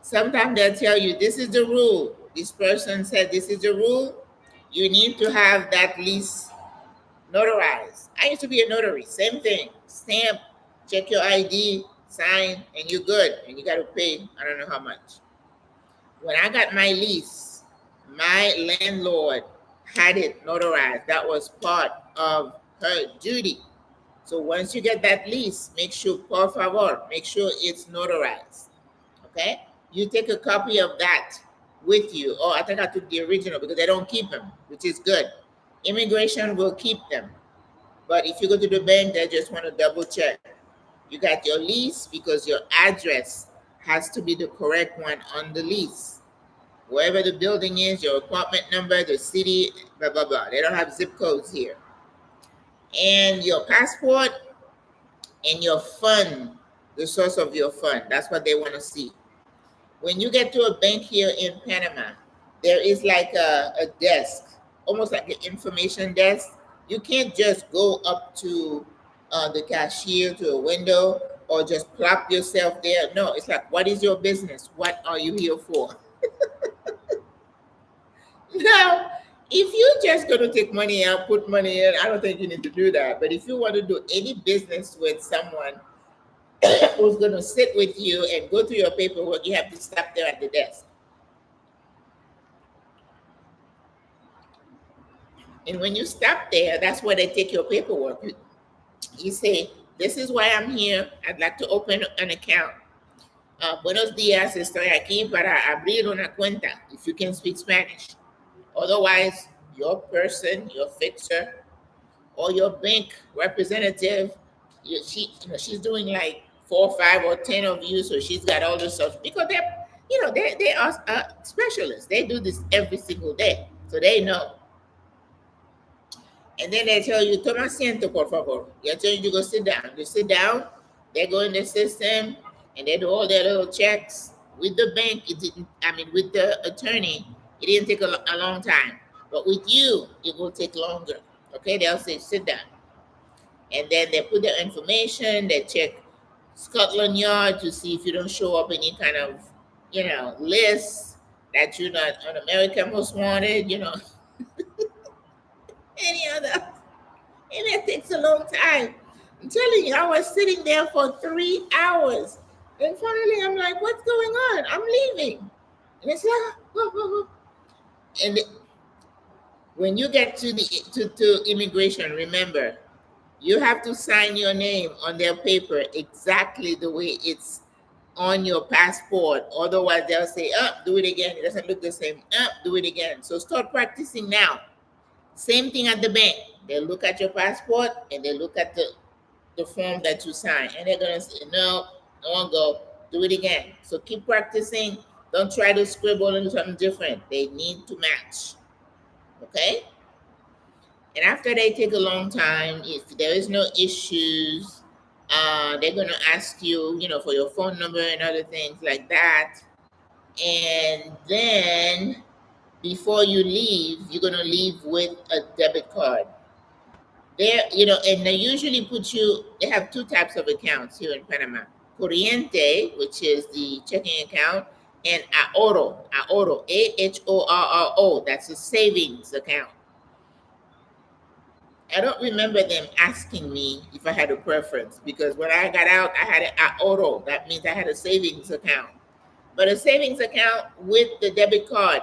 sometimes they'll tell you, this is the rule. This person said this is the rule. You need to have that lease notarized. I used to be a notary, same thing. Stamp, check your ID, sign, and you're good. And you got to pay, I don't know how much. When I got my lease, my landlord had it notarized. That was part of her duty. So once you get that lease, make sure, por favor, make sure it's notarized. Okay? You take a copy of that with you. Oh, I think I took the original because they don't keep them, which is good. Immigration will keep them. But if you go to the bank, they just want to double check. You got your lease because your address has to be the correct one on the lease. Wherever the building is, your apartment number, the city, blah, blah, blah. They don't have zip codes here. And your passport and your fund, the source of your fund. That's what they want to see. When you get to a bank here in Panama, there is like a desk, almost like an information desk. You can't just go up to the cashier, to a window, or just plop yourself there. No, it's like, what is your business? What are you here for? Now, if you're just going to take money out, put money in, I don't think you need to do that. But if you want to do any business with someone who's going to sit with you and go through your paperwork, you have to stop there at the desk. And when you stop there, that's where they take your paperwork. You say, this is why I'm here. I'd like to open an account. Buenos días, estoy aquí para abrir una cuenta, if you can speak Spanish. Otherwise, your person, your fixer, or your bank representative, she's doing like 4, 5, or 10 of you, so she's got all this stuff, because they are specialists. They do this every single day, so they know. And then they tell you, toma asiento, por favor. They tell you to go sit down. You sit down, they go in the system, and they do all their little checks. With the bank, with the attorney, it didn't take a long time. But with you, it will take longer. Okay, they'll say, sit down. And then they put their information, they check Scotland Yard to see if you don't show up any kind of lists that you're not on America Most Wanted, any other. And it takes a long time. I'm telling you, I was sitting there for 3 hours. And finally, I'm like, what's going on? I'm leaving. And it's like, and when you get to immigration, remember, you have to sign your name on their paper exactly the way it's on your passport. Otherwise, they'll say, do it again. It doesn't look the same. Do it again. So start practicing now. Same thing at the bank. They look at your passport and they look at the form that you sign. And they're going to say, no, no one go. Do it again. So keep practicing. Don't try to scribble into something different. They need to match. Okay? And after they take a long time, if there is no issues, they're going to ask you, for your phone number and other things like that. And then before you leave, you're going to leave with a debit card. And they usually they have two types of accounts here in Panama. Corriente, which is the checking account, and Ahorro, Ahorro, that's a savings account. I don't remember them asking me if I had a preference, because when I got out, I had an Ahorro. That means I had a savings account. But a savings account with the debit card.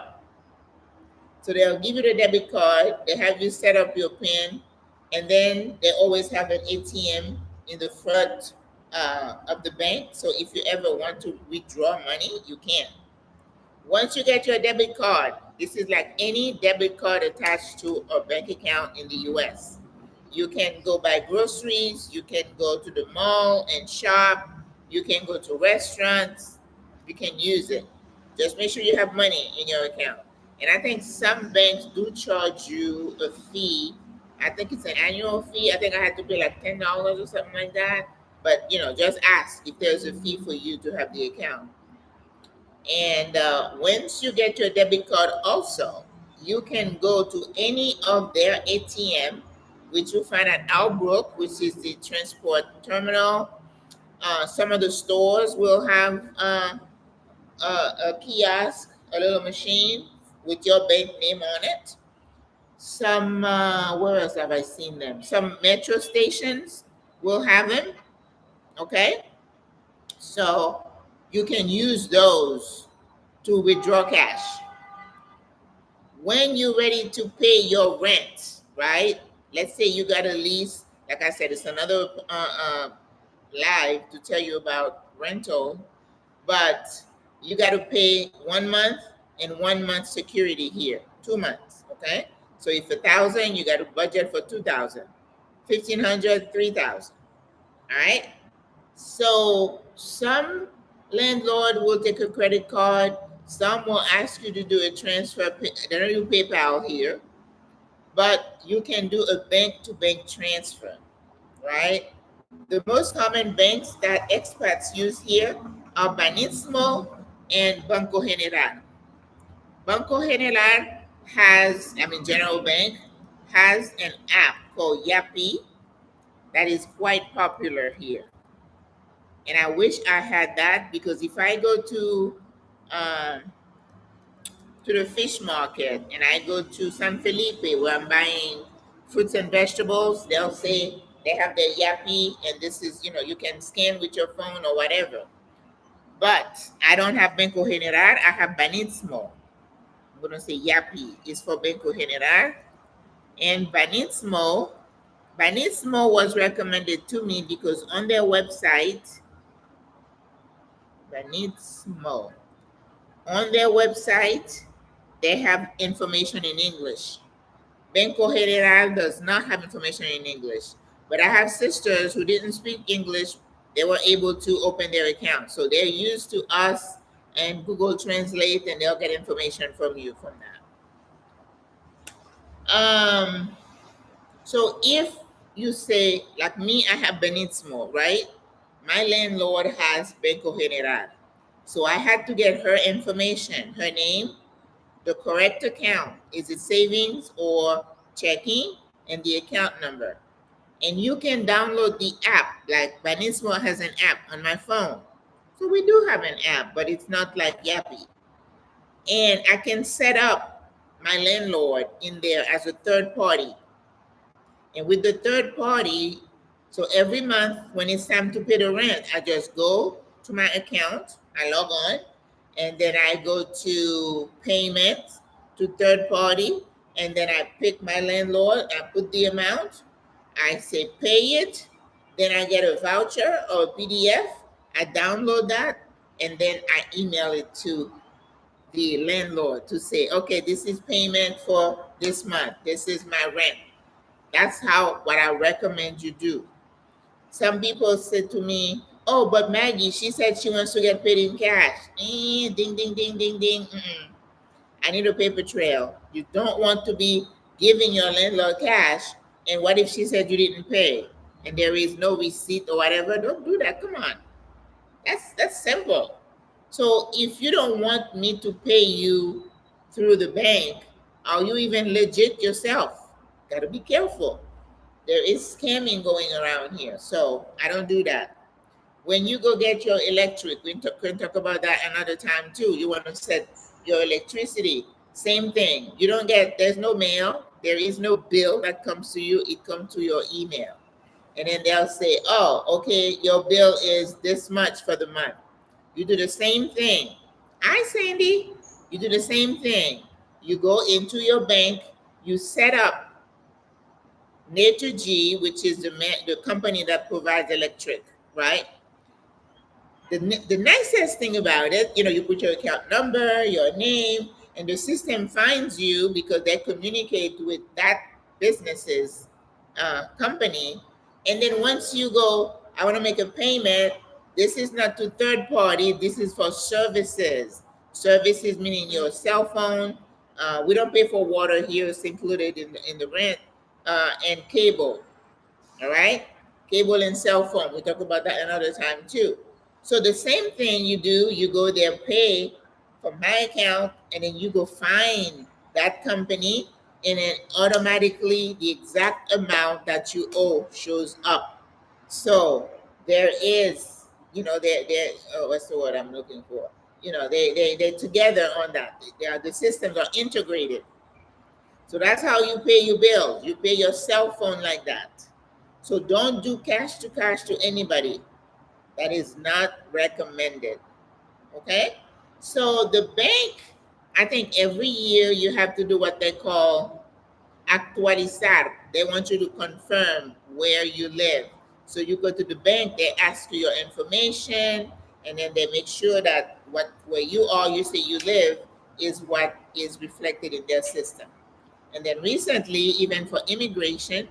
So they'll give you the debit card, they have you set up your PIN, and then they always have an ATM in the front of the bank. So if you ever want to withdraw money, you can. Once you get your debit card, this is like any debit card attached to a bank account in the US. You can go buy groceries, you can go to the mall and shop, you can go to restaurants, you can use it. Just make sure you have money in your account. And I think some banks do charge you a fee. I think it's an annual fee. I think I had to pay like $10 or something like that. But just ask if there's a fee for you to have the account. And once you get your debit card also, you can go to any of their ATM, which you find at Albrook, which is the transport terminal. Some of the stores will have a kiosk, a little machine with your bank name on it. Some, where else have I seen them? Some metro stations will have them. Okay. So you can use those to withdraw cash. When you're ready to pay your rent, right? Let's say you got a lease. Like I said, it's another live to tell you about rental, but you got to pay 1 month and 1 month security here, 2 months. Okay. So if 1,000, you got to budget for 2,000, 1,500, 3,000. All right. So some landlord will take a credit card. Some will ask you to do a transfer. They don't do PayPal here, but you can do a bank-to-bank transfer, right? The most common banks that expats use here are Banismo and Banco General. Banco General General Bank has an app called Yapi that is quite popular here. And I wish I had that, because if I go to the fish market and I go to San Felipe where I'm buying fruits and vegetables, they'll say they have their Yapi, and this is, you can scan with your phone or whatever. But I don't have Banco General, I have Banismo. I'm going to say Yapi is for Banco General. And Banismo was recommended to me because on their website, Banismo, on their website, they have information in English. Banco General does not have information in English. But I have sisters who didn't speak English. They were able to open their account. So they're used to us and Google Translate, and they'll get information from you from that. So if you say, like me, I have Banismo, right? My landlord has Banco General. So I had to get her information, her name, the correct account. Is it savings or checking? And the account number. And you can download the app. Like Banismo has an app on my phone. So we do have an app, but it's not like Yappy. And I can set up my landlord in there as a third party. And with the third party, so every month when it's time to pay the rent, I just go to my account, I log on, and then I go to payment to third party, and then I pick my landlord, I put the amount, I say pay it, then I get a voucher or a PDF, I download that, and then I email it to the landlord to say, okay, this is payment for this month, this is my rent. That's how what I recommend you do. Some people said to me, "Oh, but Maggie, she said she wants to get paid in cash." Ding, ding, ding, ding, ding. I need a paper trail. You don't want to be giving your landlord cash. And what if she said you didn't pay and there is no receipt or whatever? Don't do that. Come on. That's simple. So if you don't want me to pay you through the bank, are you even legit yourself? Got to be careful. There is scamming going around here, so I don't do that. When you go get your electric, we can talk about that another time too. You want to set your electricity, same thing. You don't get, there's no mail, there is no bill that comes to you, it comes to your email. And then they'll say, oh, okay, your bill is this much for the month. You do the same thing. Hi, Sandy. You do the same thing. You go into your bank, you set up Nature-G, which is the company that provides electric, right? The nicest thing about it, you put your account number, your name, and the system finds you because they communicate with that business's company. And then once you go, I want to make a payment, this is not to third party, this is for services. Services meaning your cell phone. We don't pay for water here, it's included in the rent, and cable. All right, cable and cell phone, we talk about that another time too. So the same thing you do, you go there, pay from my account, and then you go find that company, and then automatically the exact amount that you owe shows up. So there is, they're what's the word I'm looking for? They're together on that. The systems are integrated. So that's how you pay your bills. You pay your cell phone like that. So don't do cash to anybody. That is not recommended. Okay? So the bank, I think every year you have to do what they call actualizar. They want you to confirm where you live. So you go to the bank, they ask you your information, and then they make sure that where you are, you say you live, is what is reflected in their system. And then recently, even for immigration,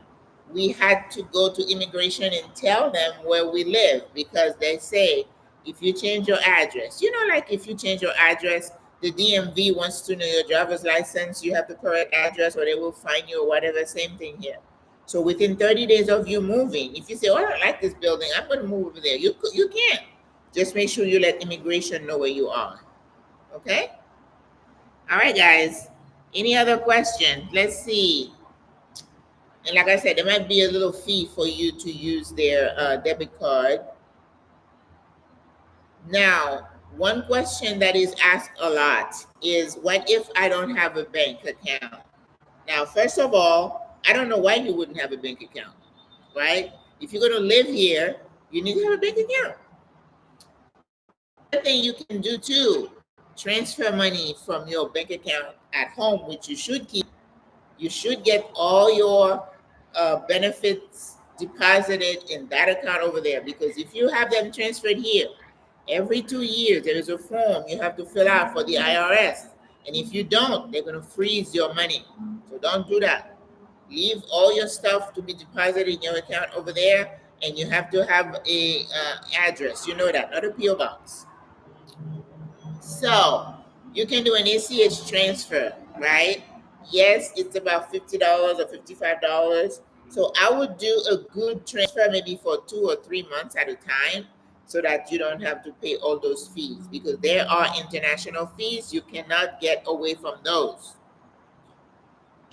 we had to go to immigration and tell them where we live because they say, if you change your address, like if you change your address, the DMV wants to know your driver's license, you have the correct address or they will fine you or whatever, same thing here. So within 30 days of you moving, if you say, oh, I don't like this building, I'm going to move over there, you can't. Just make sure you let immigration know where you are. Okay? All right, guys. Any other questions? Let's see. And like I said, there might be a little fee for you to use their debit card. Now, one question that is asked a lot is, what if I don't have a bank account? Now, first of all, I don't know why you wouldn't have a bank account, right? If you're going to live here, you need to have a bank account. Another thing you can do too, transfer money from your bank account at home, which you should keep. You should get all your benefits deposited in that account over there, because if you have them transferred here, every 2 years there is a form you have to fill out for the IRS, and if you don't, they're going to freeze your money. So don't do that. Leave all your stuff to be deposited in your account over there, and you have to have a address, that, not a PO box. So you can do an ACH transfer, right? Yes, it's about $50 or $55. So I would do a good transfer maybe for 2 or 3 months at a time, so that you don't have to pay all those fees, because there are international fees. You cannot get away from those.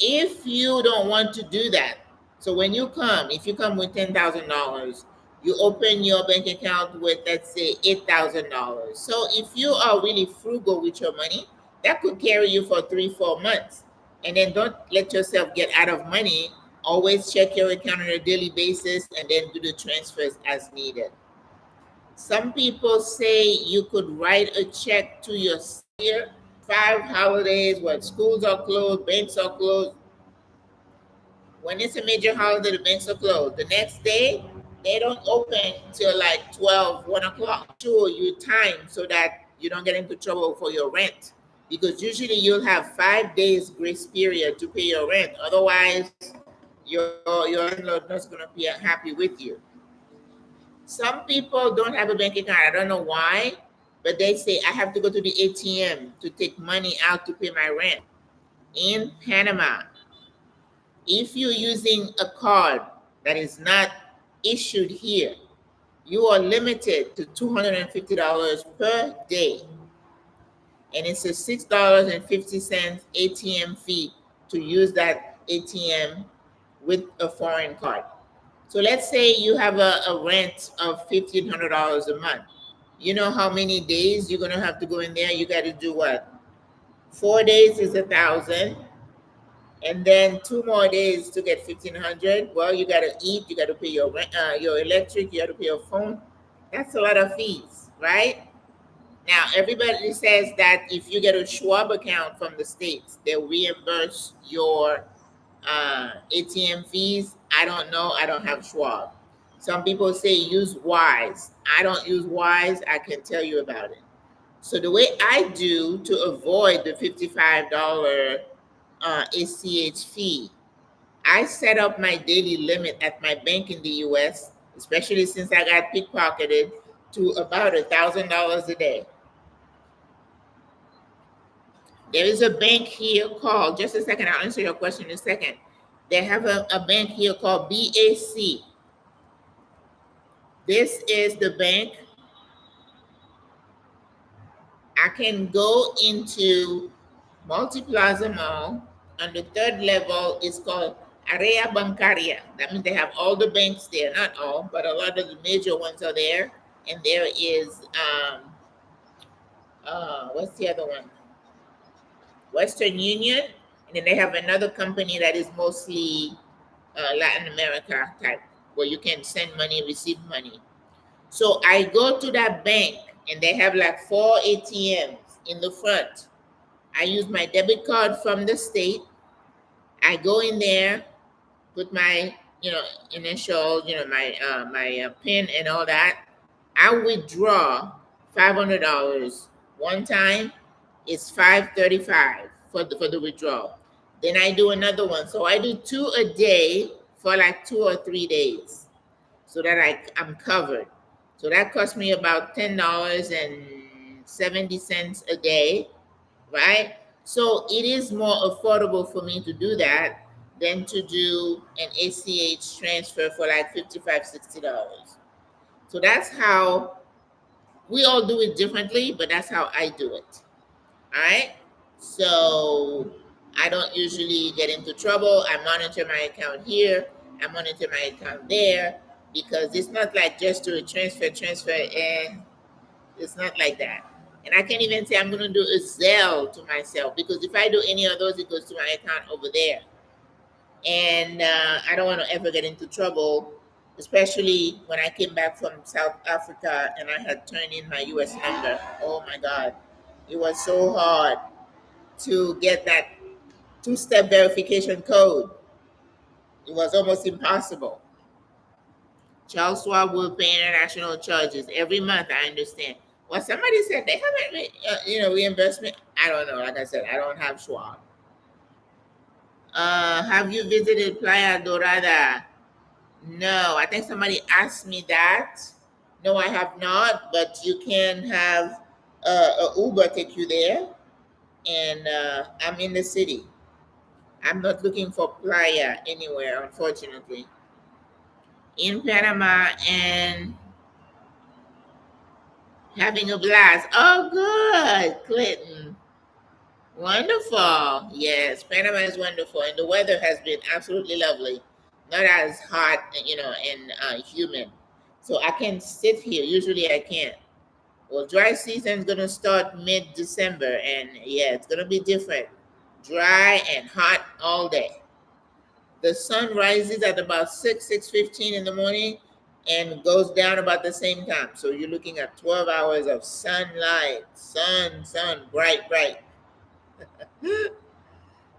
If you don't want to do that, so when you come, if you come with $10,000, You open your bank account with, let's say, $8,000. So if you are really frugal with your money, that could carry you for 3, 4 months. And then don't let yourself get out of money. Always check your account on a daily basis and then do the transfers as needed. Some people say you could write a check to your salary 5 holidays when schools are closed, banks are closed. When it's a major holiday, the banks are closed. The next day, they don't open till like 12, 1 o'clock. Sure, you time so that you don't get into trouble for your rent. Because usually you'll have 5 days grace period to pay your rent. Otherwise, your landlord not going to be happy with you. Some people don't have a bank account. I don't know why, but they say I have to go to the ATM to take money out to pay my rent. In Panama, if you're using a card that is not issued here, you are limited to $250 per day. And it's a $6.50 ATM fee to use that ATM with a foreign card. So let's say you have a rent of $1,500 a month. You know how many days you're gonna have to go in there? You got to do what? 4 days is 1,000, and then 2 more days to get 1,500. Well, you got to eat, you got to pay your rent, your electric, you got to pay your phone. That's a lot of fees, right? Now, everybody says that if you get a Schwab account from the States, they'll reimburse your ATM fees. I don't know. I don't have Schwab. Some people say use Wise. I don't use Wise. I can tell you about it. So the way I do to avoid the $55 ACH fee, I set up my daily limit at my bank in the US, especially since I got pickpocketed, to about $1,000 a day. There is a bank here called, just a second, I'll answer your question in a second. They have a bank here called BAC. This is the bank. I can go into Multi-Plaza Mall. On the third level is called Area Bancaria. That means they have all the banks there, not all, but a lot of the major ones are there. And there is, what's the other one? Western Union. And then they have another company that is mostly Latin America type, where you can send money, receive money. So I go to that bank and they have like 4 ATMs in the front. I use my debit card from the state. I go in there, put my, initial, my PIN and all that. I withdraw $500 one time. It's $535 for the withdrawal. Then I do another one. So I do 2 a day for like 2 or 3 days, so that I'm covered. So that cost me about $10.70 a day, right? So it is more affordable for me to do that than to do an ACH transfer for like $55, $60. So that's how we all do it differently, but that's how I do it. All right. So I don't usually get into trouble. I monitor my account here. I monitor my account there, because it's not like just do a transfer, and it's not like that. And I can't even say I'm going to do a Zelle to myself, because if I do any of those, it goes to my account over there. And I don't want to ever get into trouble, especially when I came back from South Africa and I had turned in my US number. Oh my God. It was so hard to get that 2-step verification code. It was almost impossible. Charles Schwab will pay international charges every month. I understand. Well, somebody said they haven't, reimbursement. I don't know. Like I said, I don't have Schwab. Have you visited Playa Dorada? No, I think somebody asked me that. No, I have not. But you can have a Uber take you there, and I'm in the city. I'm not looking for playa anywhere, unfortunately. In Panama and having a blast. Oh, good, Clinton. Wonderful. Yes, Panama is wonderful, and the weather has been absolutely lovely. Not as hot, and humid. So I can sit here. Usually I can't. Well, dry season is gonna start mid-December, and yeah, it's gonna be different. Dry and hot all day. The sun rises at about 6:15 in the morning and goes down about the same time. So you're looking at 12 hours of sunlight, sun, bright, bright.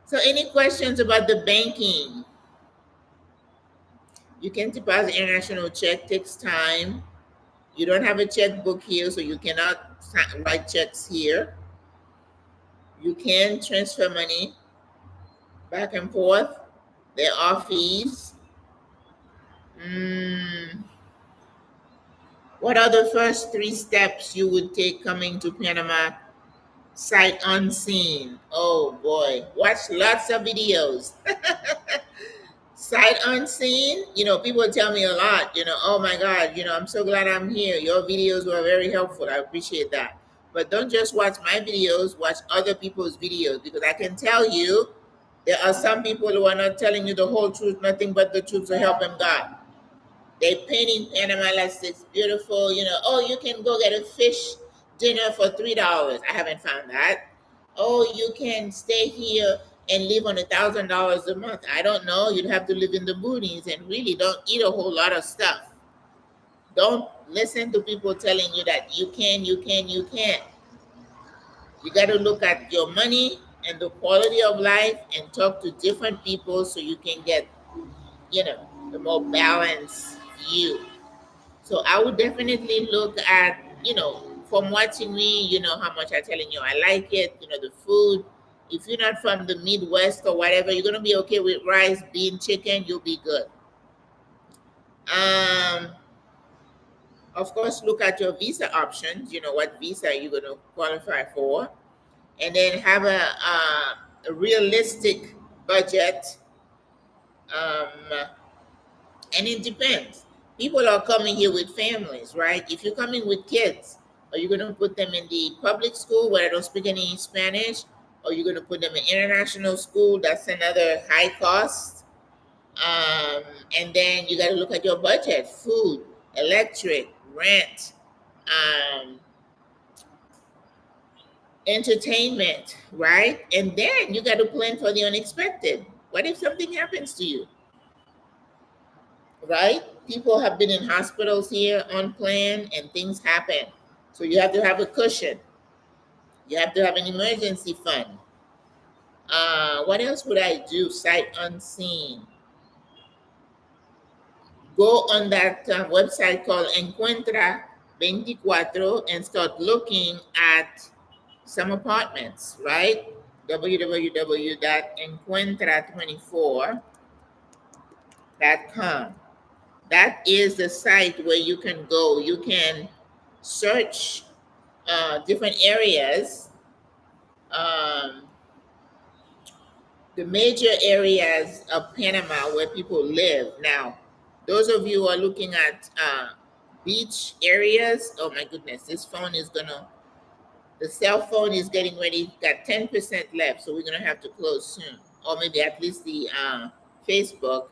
So any questions about the banking? You can deposit international check, takes time. You don't have a checkbook here, so you cannot write checks here. You can transfer money back and forth. There are fees. Mm, what are the first three steps you would take coming to Panama sight unseen? Oh boy, watch lots of videos. Sight unseen, people tell me a lot, oh my God, I'm so glad I'm here. Your videos were very helpful. I appreciate that. But don't just watch my videos, watch other people's videos, because I can tell you there are some people who are not telling you the whole truth, nothing but the truth, so help them God. They painting Panama like it's beautiful, oh, you can go get a fish dinner for $3. I haven't found that. Oh, you can stay here and live on $1,000 a month. I don't know. You'd have to live in the boonies and really don't eat a whole lot of stuff. Don't listen to people telling you that you can, you can't. You got to look at your money and the quality of life and talk to different people so you can get, the more balanced view. So I would definitely look at, from watching me, how much I'm telling you I like it, the food. If you're not from the Midwest or whatever, you're gonna be okay with rice, bean, chicken, you'll be good. Um, of course, look at your visa options, what visa you're gonna qualify for, and then have a realistic budget. Um, And it depends. People are coming here with families, right? If you're coming with kids, are you going to put them in the public school where they don't speak any Spanish? Or are you going to put them in international school? That's another high cost. Um, and then you got to look at your budget: food, electric, rent, um, entertainment, right? And then you got to plan for the unexpected. What if something happens to you? Right? People have been in hospitals here unplanned and things happen. So you have to have a cushion. You have to have an emergency fund. What else would I do? Sight unseen. Go on that website called Encuentra 24 and start looking at some apartments, right? www.encuentra24.com. That is the site where you can go. You can search different areas, um, the major areas of Panama where people live. Now, those of you who are looking at beach areas, oh my goodness, the cell phone is getting ready, got 10% left, so we're gonna have to close soon. Or maybe at least the Facebook.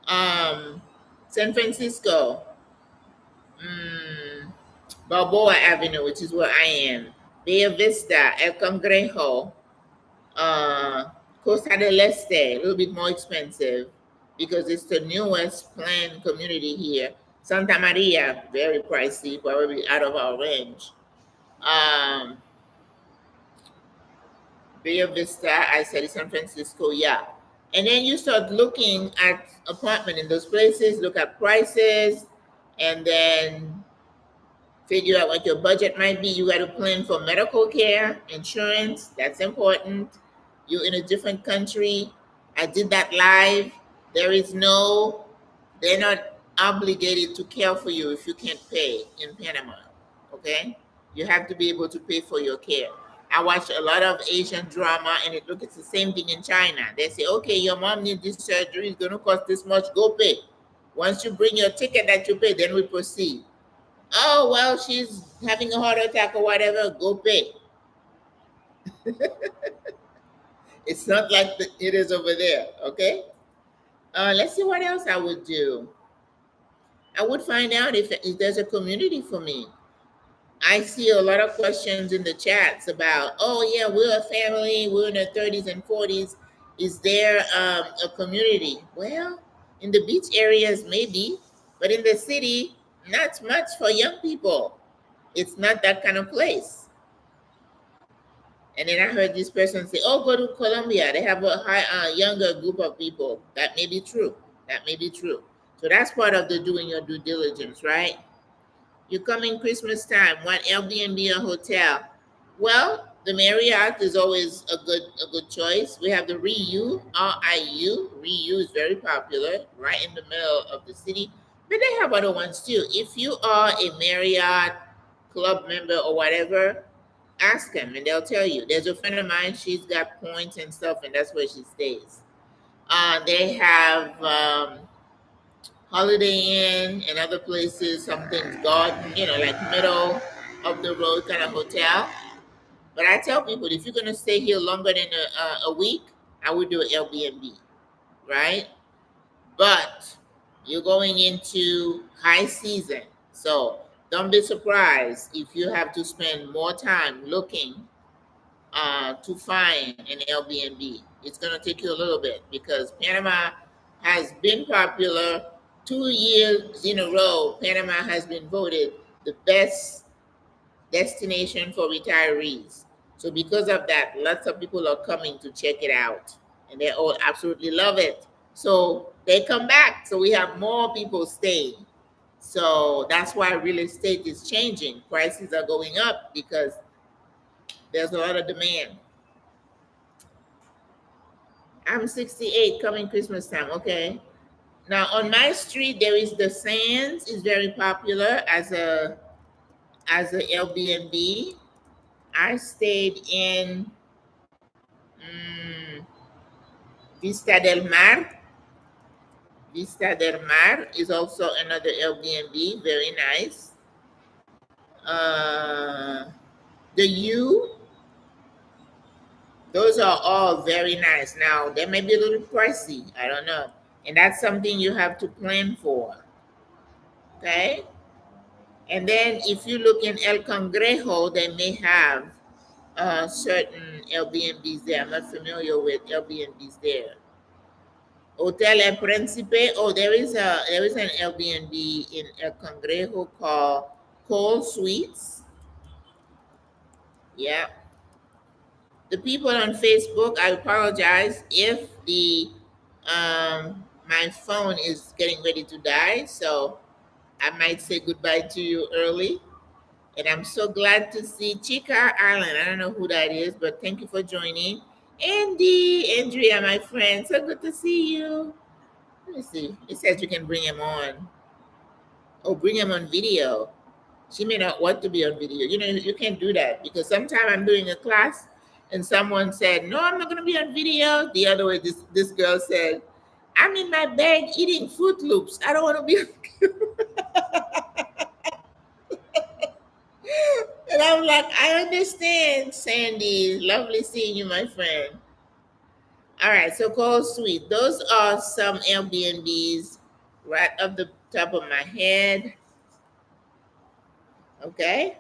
Um, San Francisco, mm, Balboa Avenue, which is where I am, Bella Vista, El Congrejo, uh, Costa del Este, a little bit more expensive because it's the newest planned community here. Santa Maria, very pricey, probably out of our range. Um, Bella Vista, I said San Francisco, yeah. And then you start looking at apartment in those places, look at prices, and then figure out what your budget might be. You got to plan for medical care, insurance. That's important. You're in a different country. I did that live. There is no, they're not obligated to care for you if you can't pay in Panama. Okay? You have to be able to pay for your care. I watch a lot of Asian drama and it's the same thing in China. They say, okay, your mom needs this surgery, it's going to cost this much, go pay. Once you bring your ticket that you pay, then we proceed. Oh, well, she's having a heart attack or whatever, go pay. It's not like it is over there, okay? Let's see what else I would do. I would find out if there's a community for me. I see a lot of questions in the chats about, oh yeah, we're a family, we're in our 30s and 40s. Is there a community? Well, in the beach areas, maybe, but in the city, not much for young people. It's not that kind of place. And then I heard this person say, oh, go to Colombia. They have a younger group of people. That may be true. That may be true. So that's part of the doing your due diligence, right? You come in Christmas time, want Airbnb or hotel? Well, the Marriott is always a good choice. We have the Riu is very popular, right in the middle of the city. But they have other ones too. If you are a Marriott club member or whatever, ask them and they'll tell you. There's a friend of mine, she's got points and stuff, and that's where she stays. They have Holiday Inn and other places, some things garden, like middle of the road kind of hotel. But I tell people if you're gonna stay here longer than a week, I would do an Airbnb, right? But you're going into high season, so don't be surprised if you have to spend more time looking to find an Airbnb. It's going to take you a little bit because Panama has been popular 2 years in a row. Panama has been voted the best destination for retirees. So because of that, lots of people are coming to check it out and they all absolutely love it. So they come back. So we have more people staying. So that's why real estate is changing. Prices are going up because there's a lot of demand. I'm 68 coming Christmas time. Okay. Now on my street there is the Sands is very popular as a Airbnb. I stayed in mm, Vista del Mar. Vista del Mar is also another Airbnb, very nice. Uh, the U, those are all very nice. Now they may be a little pricey. I don't know, and that's something you have to plan for. Okay. And then if you look in El Congrejo, they may have certain Airbnbs there. I'm not familiar with Airbnbs there. Hotel El Principe. Oh, there is an Airbnb in El Congrejo called Cold Suites. Yeah. The people on Facebook, I apologize if the my phone is getting ready to die, so I might say goodbye to you early. And I'm so glad to see Chica Island. I don't know who that is, but thank you for joining. Andy, Andrea, my friend, so good to see you. Let me see. It says you can bring him on. Oh, bring him on video. She may not want to be on video. You can't do that because sometimes I'm doing a class and someone said, no, I'm not going to be on video. The other way, this girl said, I'm in my bed eating Fruit Loops. I don't want to be And I'm like, I understand, Sandy. Lovely seeing you, my friend. All right, so Cold Sweet. Those are some Airbnbs right off the top of my head. Okay.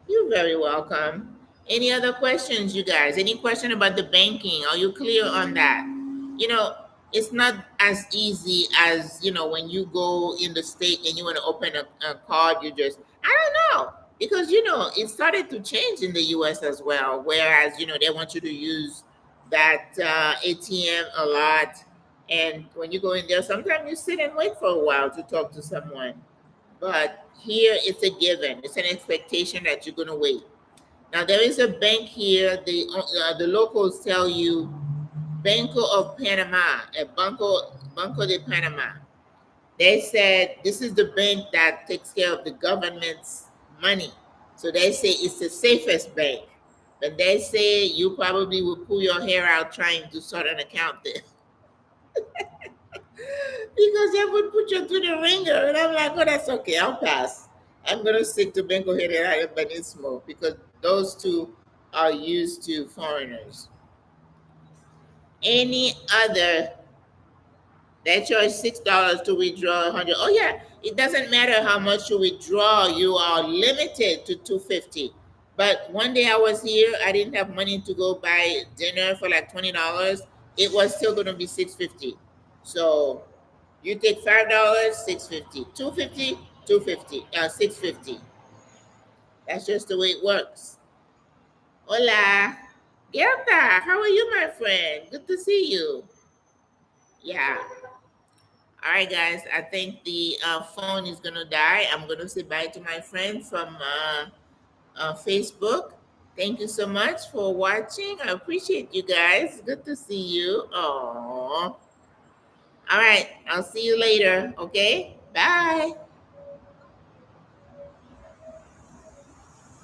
You're very welcome. Any other questions, you guys? Any question about the banking? Are you clear on that? You know, it's not as easy as, when you go in the state and you want to open a card, I don't know. Because, it started to change in the US as well. Whereas, they want you to use that ATM a lot. And when you go in there, sometimes you sit and wait for a while to talk to someone. But here it's a given. It's an expectation that you're going to wait. Now there is a bank here. The locals tell you Banco of Panama, Banco de Panama. They said this is the bank that takes care of the government's money. So they say it's the safest bank. But they say you probably will pull your hair out trying to start an account there. Because they would put you through the ringer. And I'm like, oh, that's okay. I'll pass. I'm going to stick to Banco General and Banismo because those two are used to foreigners. Any other They charge $6 to withdraw 100. Oh yeah, it doesn't matter how much you withdraw. You are limited to 250. But one day I was here, I didn't have money to go buy dinner for like $20. It was still going to be 650. So you take $5, 650, 250, 250, 650. That's just the way it works. Hola, Gerda, how are you, my friend? Good to see you. Yeah. All right, guys. I think the phone is gonna die. I'm gonna say bye to my friend from Facebook. Thank you so much for watching. I appreciate you guys. Good to see you. Oh. All right. I'll see you later. Okay. Bye.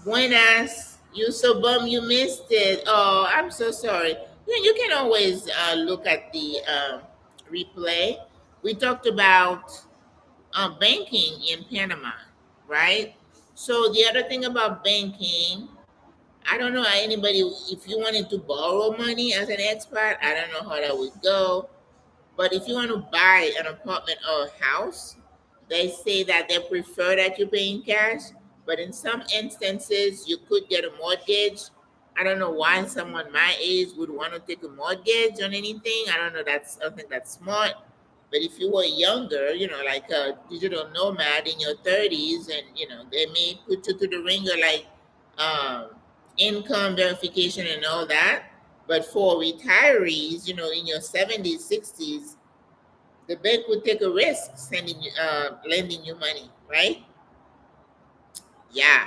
Buenas. You so bum you missed it. Oh, I'm so sorry. You can always look at the replay. We talked about banking in Panama, right? So the other thing about banking, I don't know how anybody, if you wanted to borrow money as an expat, I don't know how that would go. But if you want to buy an apartment or a house, they say that they prefer that you pay in cash. But in some instances, you could get a mortgage. I don't know why someone my age would want to take a mortgage on anything. I don't know. That's something that's smart. But if you were younger, like a digital nomad in your 30s, and they may put you to the ringer like um, income verification and all that. But for retirees, in your 70s, 60s, the bank would take a risk sending you, lending you money, right? Yeah,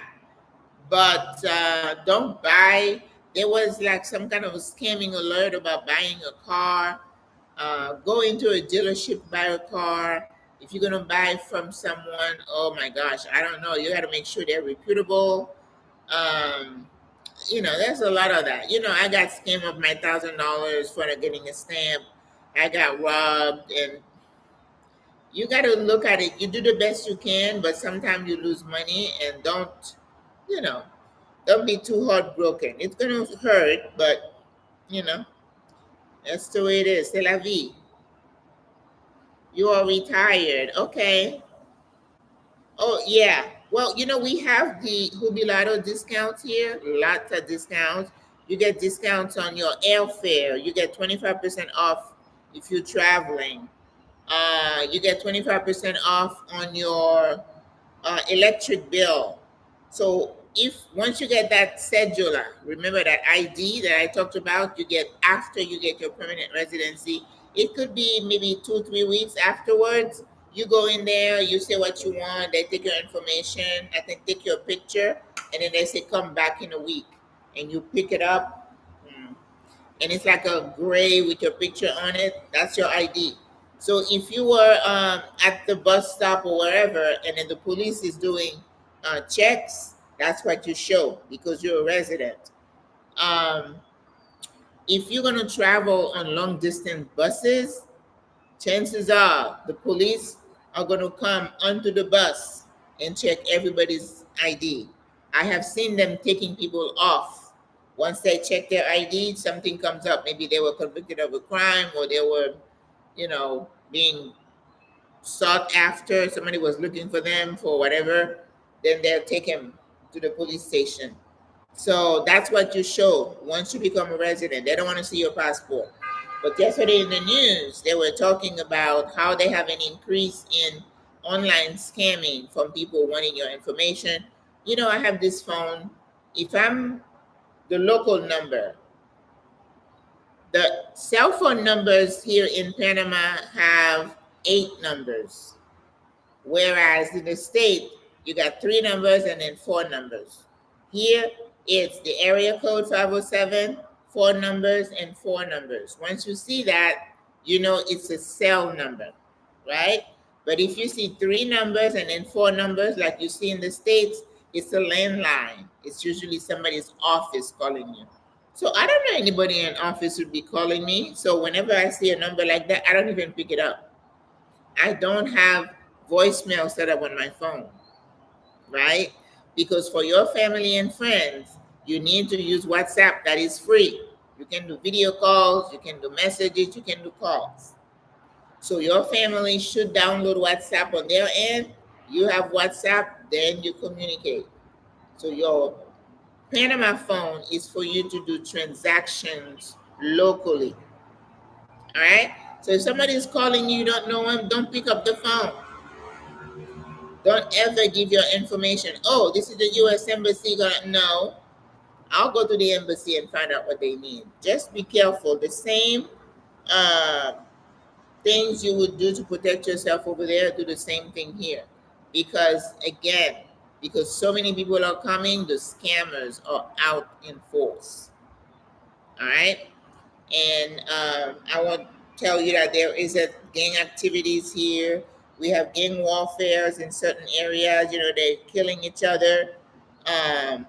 but don't buy. There was like some kind of a scamming alert about buying a car. Go into a dealership, buy a car. If you're gonna buy from someone, oh my gosh, I don't know. You got to make sure they're reputable. Um, there's a lot of that. I got scammed of my $1,000 for not getting a stamp. I got robbed, and you got to look at it. You do the best you can, but sometimes you lose money, and you know, don't be too heartbroken. It's gonna hurt, but you know, that's the way it is. C'est la vie. You are retired, okay? Oh yeah. Well, we have the jubilado discounts here. Lots of discounts. You get discounts on your airfare. You get 25% off if you're traveling. You get 25% off on your electric bill. So if once you get that cedula, remember that ID that I talked about, you get after you get your permanent residency. It could be maybe 2, 3 weeks afterwards. You go in there, you say what you want, they take your information, I think take your picture, and then they say come back in a week, and you pick it up. And it's like a gray with your picture on it. That's your ID. So if you were at the bus stop or wherever, and then the police is doing checks, that's what you show because you're a resident. Um, if you're going to travel on long distance buses, chances are the police are going to come onto the bus and check everybody's ID. I have seen them taking people off. Once they check their ID, something comes up. Maybe they were convicted of a crime, or they were, being sought after. Somebody was looking for them for whatever. Then they'll take them to the police station. So that's what you show once you become a resident. They don't want to see your passport. But yesterday in the news, they were talking about how they have an increase in online scamming from people wanting your information. I have this phone. If I'm the local number, the cell phone numbers here in Panama have 8 numbers, whereas in the state, you got 3 numbers and then 4 numbers. Here, it's the area code 507, 4 numbers, and 4 numbers. Once you see that, it's a cell number, right? But if you see 3 numbers and then 4 numbers, like you see in the States, it's a landline. It's usually somebody's office calling you. So I don't know anybody in office would be calling me. So whenever I see a number like that, I don't even pick it up. I don't have voicemail set up on my phone, right? Because for your family and friends, you need to use WhatsApp that is free. You can do video calls, you can do messages, you can do calls. So your family should download WhatsApp on their end. You have WhatsApp, then you communicate. So your Panama phone is for you to do transactions locally. All right. So if somebody is calling you, you don't know them, don't pick up the phone. Don't ever give your information. Oh, this is the U.S. Embassy. No, I'll go to the embassy and find out what they need. Just be careful. The same uh, things you would do to protect yourself over there, do the same thing here. Because again, because so many people are coming, the scammers are out in force. All right. And I want to tell you that there is a gang activities here. We have gang warfares in certain areas. You know, they're killing each other, and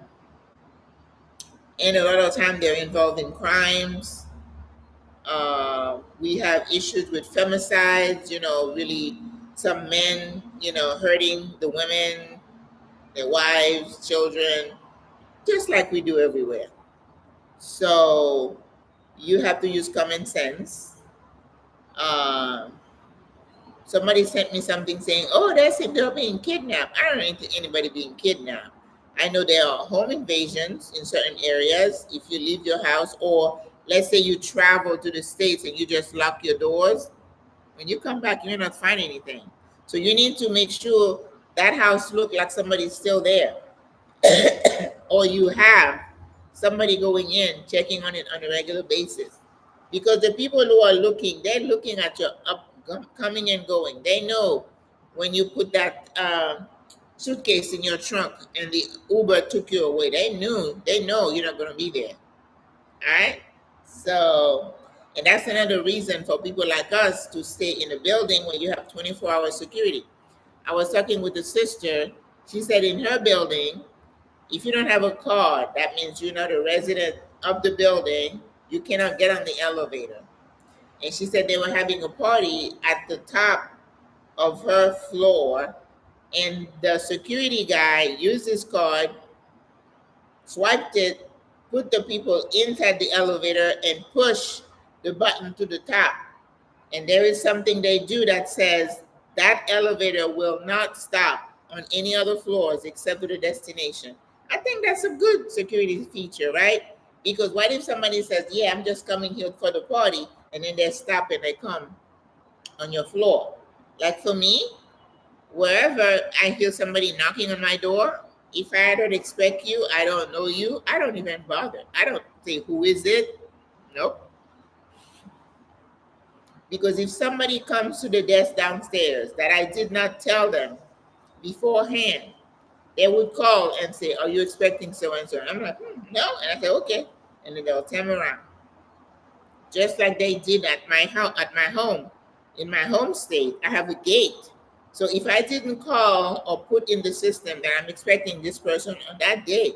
a lot of time they're involved in crimes. We have issues with femicides. You know, really some men, you know, hurting the women, their wives, children, just like we do everywhere. So you have to use common sense. Um, Somebody sent me something saying, "Oh, that's it. They're being kidnapped." I don't know anybody being kidnapped. I know there are home invasions in certain areas. If you leave your house, or let's say you travel to the States and you just lock your doors, when you come back, you may not find anything. So you need to make sure that house look like somebody's still there. Or you have somebody going in checking on it on a regular basis, because the people who are looking, they're looking at your up coming and going. They know when you put that suitcase in your trunk and the Uber took you away. They know you're not going to be there. All right. So, and that's another reason for people like us to stay in a building where you have 24-hour security. I was talking with a sister. She said in her building, if you don't have a card, that means you're not a resident of the building. You cannot get on the elevator. And she said they were having a party at the top of her floor, and the security guy used his card, swiped it, put the people inside the elevator, and push the button to the top. And there is something they do that says that elevator will not stop on any other floors except to the destination. I think that's a good security feature, right? Because what if somebody says, "Yeah, I'm just coming here for the party," and then they stop and they come on your floor? Like for me, wherever I hear somebody knocking on my door, if I don't expect you, I don't know you, I don't even bother. I don't say, "Who is it?" Nope. Because if somebody comes to the desk downstairs that I did not tell them beforehand, they would call and say, "Are you expecting so and so?" I'm like, "No." And I say, "Okay." And then they'll turn around. Just like they did at my house, at my home. In my home state, I have a gate. So if I didn't call or put in the system that I'm expecting this person on that day,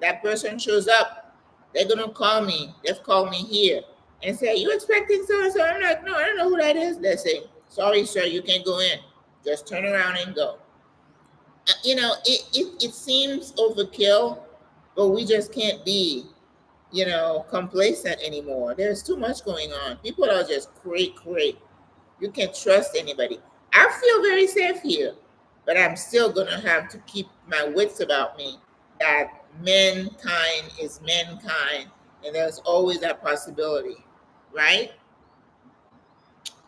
that person shows up, they're gonna call me. They've called me here and say, "You expecting so and so?" I'm like, "No, I don't know who that is." They say, "Sorry, sir, you can't go in. Just turn around and go." It seems overkill, but we just can't be, complacent anymore. There's too much going on. People are just cray. You can't trust anybody. I feel very safe here, but I'm still gonna have to keep my wits about me that mankind is mankind, and there's always that possibility, right?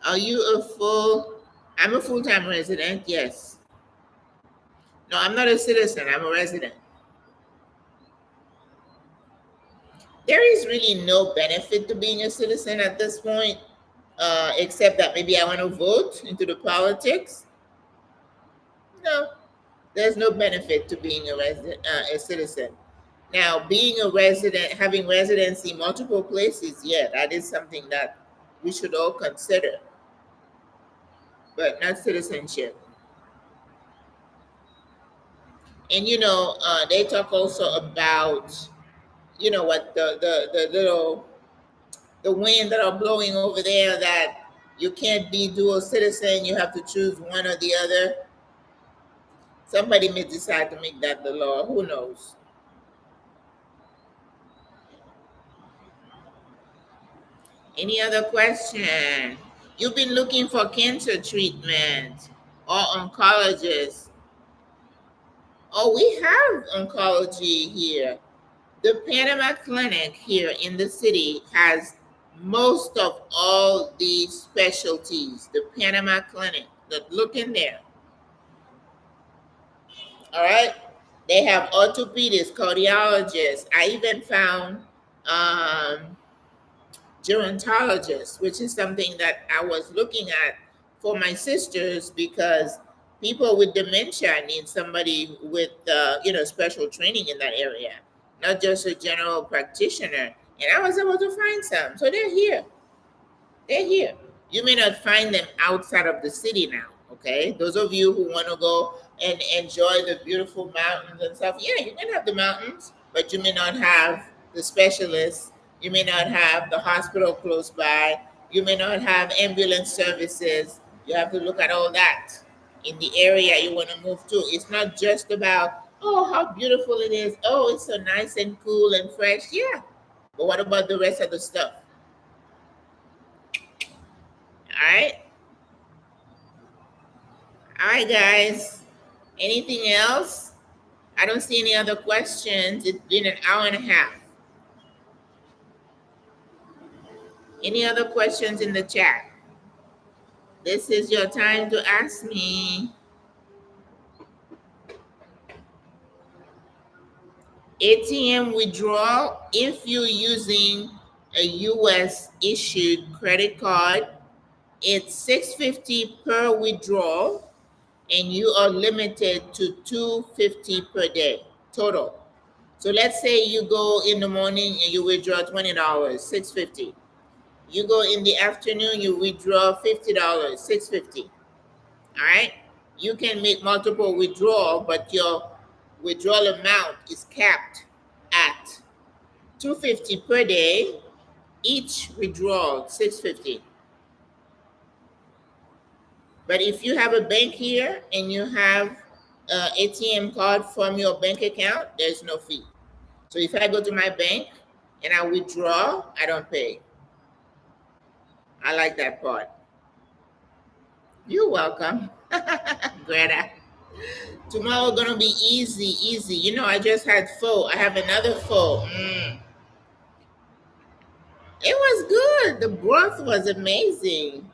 Are you a full? I'm a full-time resident. Yes. No, I'm not a citizen. I'm a resident. There is really no benefit to being a citizen at this point, except that maybe I want to vote into the politics. No, there's no benefit to being a citizen. Now, being a resident, having residency multiple places, yeah, that is something that we should all consider, but not citizenship. And they talk also about, what the little the wind that are blowing over there, that you can't be dual citizen, you have to choose one or the other. Somebody may decide to make that the law. Who knows? Any other question? You've been looking for cancer treatment or oncologist. Oh, we have oncology here. The Panama Clinic here in the city has most of all these specialties. The Panama Clinic, look in there. All right. They have orthopedists, cardiologists. I even found um, gerontologists, which is something that I was looking at for my sisters because people with dementia need somebody with special training in that area, not just a general practitioner. And I was able to find some, so they're here. They're here. You may not find them outside of the city now, okay? Those of you who want to go and enjoy the beautiful mountains and stuff, yeah, you can have the mountains, but you may not have the specialists. You may not have the hospital close by. You may not have ambulance services. You have to look at all that in the area you want to move to. It's not just about, oh, how beautiful it is. Oh, it's so nice and cool and fresh. Yeah. But what about the rest of the stuff? All right. All right, guys. Anything else? I don't see any other questions. It's been an hour and a half. Any other questions in the chat? This is your time to ask me. ATM withdrawal, if you're using a US issued credit card, it's $6.50 per withdrawal, and you are limited to $2.50 per day total. So let's say you go in the morning and you withdraw $20, $6.50. You go in the afternoon, you withdraw $50, $6.50. All right. You can make multiple withdrawal, but your withdrawal amount is capped at $2.50 per day. Each withdrawal $6.50. But if you have a bank here and you have an ATM card from your bank account, there's no fee. So if I go to my bank and I withdraw, I don't pay. I like that part. You're welcome, Greta. Tomorrow gonna be easy. You know, I just had pho. I have another pho. It was good. The broth was amazing.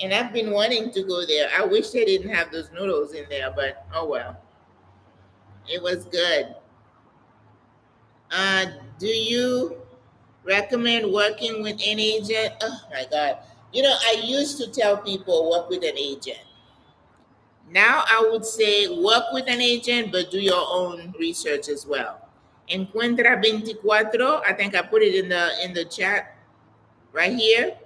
And I've been wanting to go there. I wish they didn't have those noodles in there, but oh well. It was good. Do you recommend working with an agent? Oh my God. You know, I used to tell people work with an agent. Now I would say work with an agent, but do your own research as well. Encuentra 24, I think I put it in the chat right here.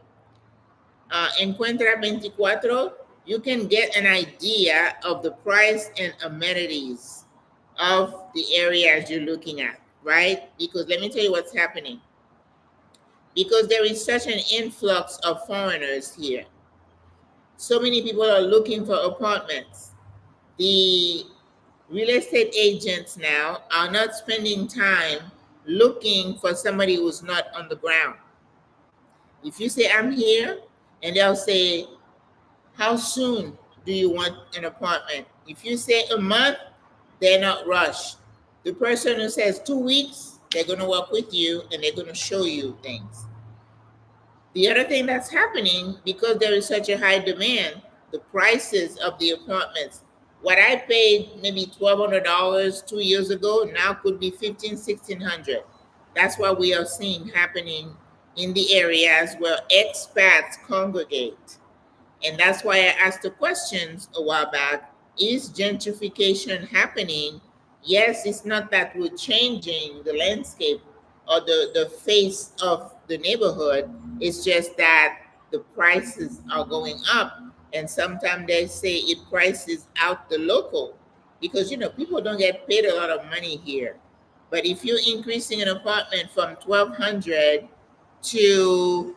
Encuentra 24, you can get an idea of the price and amenities of the areas you're looking at, right? Because let me tell you what's happening. Because there is such an influx of foreigners here. So many people are looking for apartments. The real estate agents now are not spending time looking for somebody who's not on the ground. If you say, I'm here, and they'll say, how soon do you want an apartment? If you say a month, they're not rushed. The person who says 2 weeks, they're going to work with you and they're going to show you things. The other thing that's happening, because there is such a high demand, the prices of the apartments, what I paid maybe $1,200 2 years ago, now could be $1,500, $1,600. That's what we are seeing happening in the areas where expats congregate. And that's why I asked the questions a while back. Is gentrification happening? Yes, it's not that we're changing the landscape or the face of the neighborhood. It's just that the prices are going up. And sometimes they say it prices out the local because, you know, people don't get paid a lot of money here. But if you're increasing an apartment from 1,200 to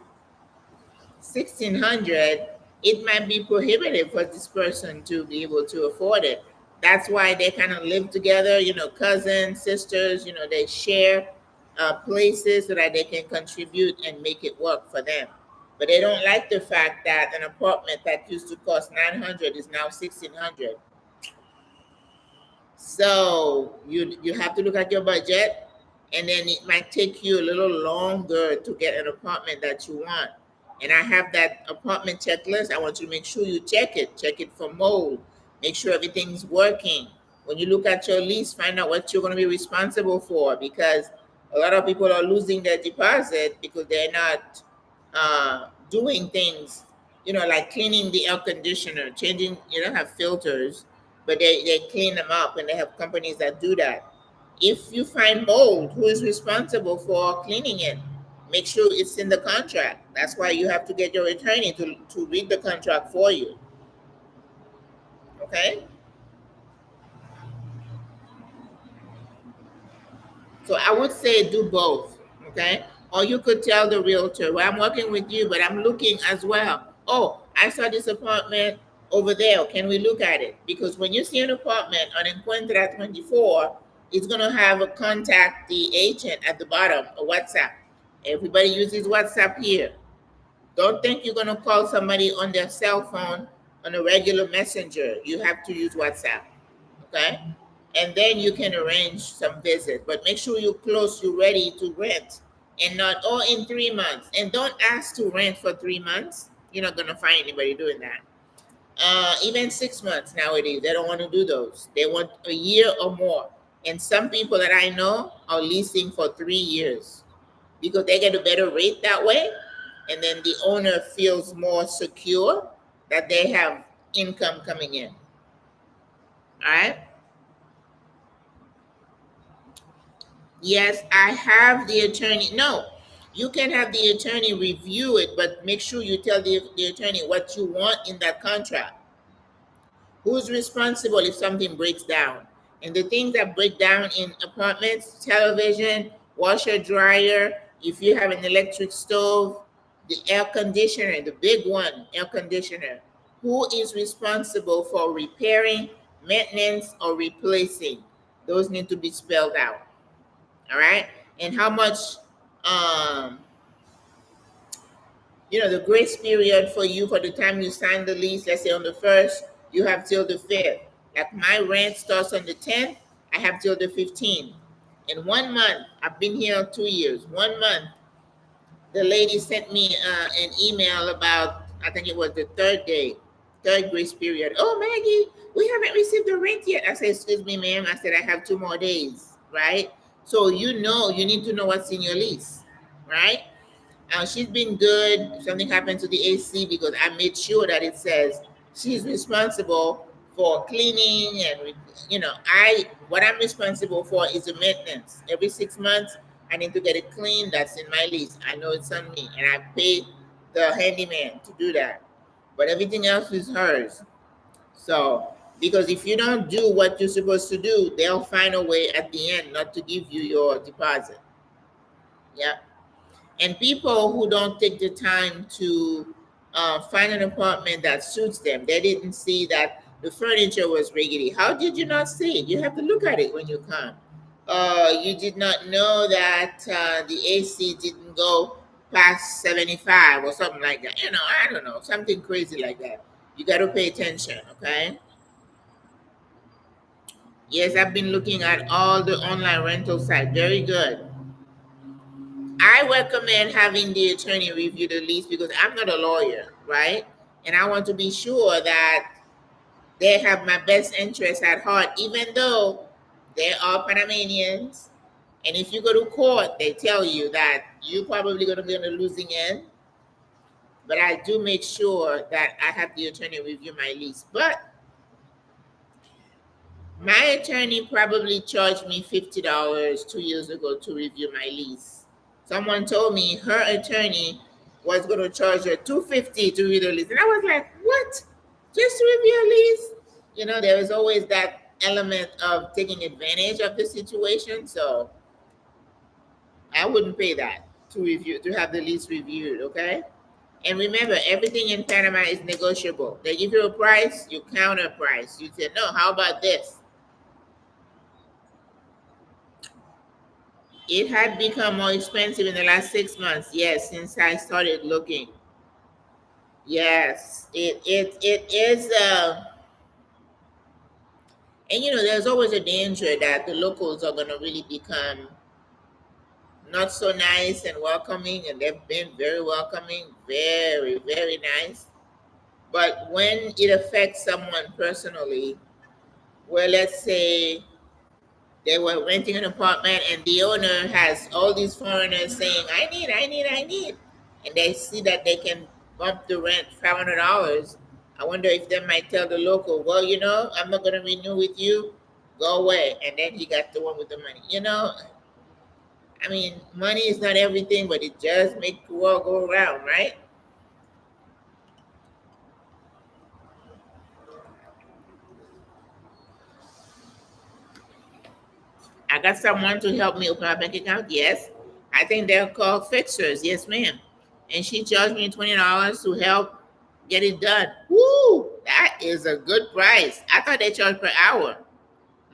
1,600, it might be prohibitive for this person to be able to afford it. That's why they kind of live together, you know, cousins, sisters, you know, they share places so that they can contribute and make it work for them. But they don't like the fact that an apartment that used to cost 900 is now 1600. So you have to look at your budget, and then it might take you a little longer to get an apartment that you want. And I have that apartment checklist. I want you to make sure you check it for mold, make sure everything's working. When you look at your lease, find out what you're going to be responsible for, because a lot of people are losing their deposit because they're not doing things, like cleaning the air conditioner, changing, have filters, but they clean them up, and they have companies that do that. If you find mold, who is responsible for cleaning it? Make sure it's in the contract. That's why you have to get your attorney to read the contract for you. Okay? So I would say do both, okay? Or you could tell the realtor, well, I'm working with you, but I'm looking as well. Oh, I saw this apartment over there. Can we look at it? Because when you see an apartment on Encuentra 24, it's going to have a contact the agent at the bottom, a WhatsApp. Everybody uses WhatsApp here. Don't think you're going to call somebody on their cell phone on a regular messenger. You have to use WhatsApp, okay? And then you can arrange some visit. But make sure you're ready to rent, and not in 3 months. And don't ask to rent for 3 months. You're not gonna find anybody doing that. Even 6 months nowadays, they don't want to do those. They want a year or more. And some people that I know are leasing for 3 years because they get a better rate that way. And then the owner feels more secure that they have income coming in. All right. Yes, I have the attorney. No, you can have the attorney review it, but make sure you tell the attorney what you want in that contract. Who's responsible if something breaks down? And the things that break down in apartments: television, washer, dryer, if you have an electric stove, the air conditioner, the big one, air conditioner. Who is responsible for repairing, maintenance, or replacing? Those need to be spelled out. All right. And how much, um the grace period for you for the time you sign the lease, let's say on the 1st, you have till the 5th. Like my rent starts on the 10th, I have till the 15th. In 1 month, I've been here 2 years. 1 month, the lady sent me an email about, I think it was the third day, third grace period. Oh, Maggie, we haven't received the rent yet. I said, excuse me, ma'am. I said, I have 2 more days, right? So you need to know what's in your lease, right? She's been good. If something happened to the AC, because I made sure that it says she's responsible for cleaning, and I what I'm responsible for is the maintenance. Every 6 months, I need to get it cleaned. That's in my lease. I know it's on me, and I pay the handyman to do that. But everything else is hers. So, because if you don't do what you're supposed to do, they'll find a way at the end not to give you your deposit. Yeah. And people who don't take the time to find an apartment that suits them, they didn't see that the furniture was raggedy. How did you not see it? You have to look at it when you come. You did not know that the AC didn't go past 75 or something like that. I don't know, something crazy like that. You got to pay attention, okay? Yes, I've been looking at all the online rental sites. Very good. I recommend having the attorney review the lease because I'm not a lawyer, right? And I want to be sure that they have my best interest at heart, even though they are Panamanians. And if you go to court, they tell you that you're probably going to be on the losing end. But I do make sure that I have the attorney review my lease. But my attorney probably charged me $50 2 years ago to review my lease. Someone told me her attorney was going to charge her $250 to read the lease, and I was like, "What? Just to review a lease?" There is always that element of taking advantage of the situation. So I wouldn't pay that to have the lease reviewed. Okay. And remember, everything in Panama is negotiable. They give you a price, you counter price. You say, no, how about this? It had become more expensive in the last 6 months. Yes, since I started looking. Yes, it is. And there's always a danger that the locals are going to really become not so nice and welcoming, and they've been very welcoming, very, very nice. But when it affects someone personally, where let's say they were renting an apartment and the owner has all these foreigners saying, I need, and they see that they can bump the rent $500. I wonder if they might tell the local, well, I'm not going to renew with you, go away. And then he got the one with the money. I mean, money is not everything, but it does make the world go around, right? I got someone to help me open my bank account. Yes. I think they're called fixers. Yes, ma'am. And she charged me $20 to help get it done. Woo! That is a good price. I thought they charged per hour.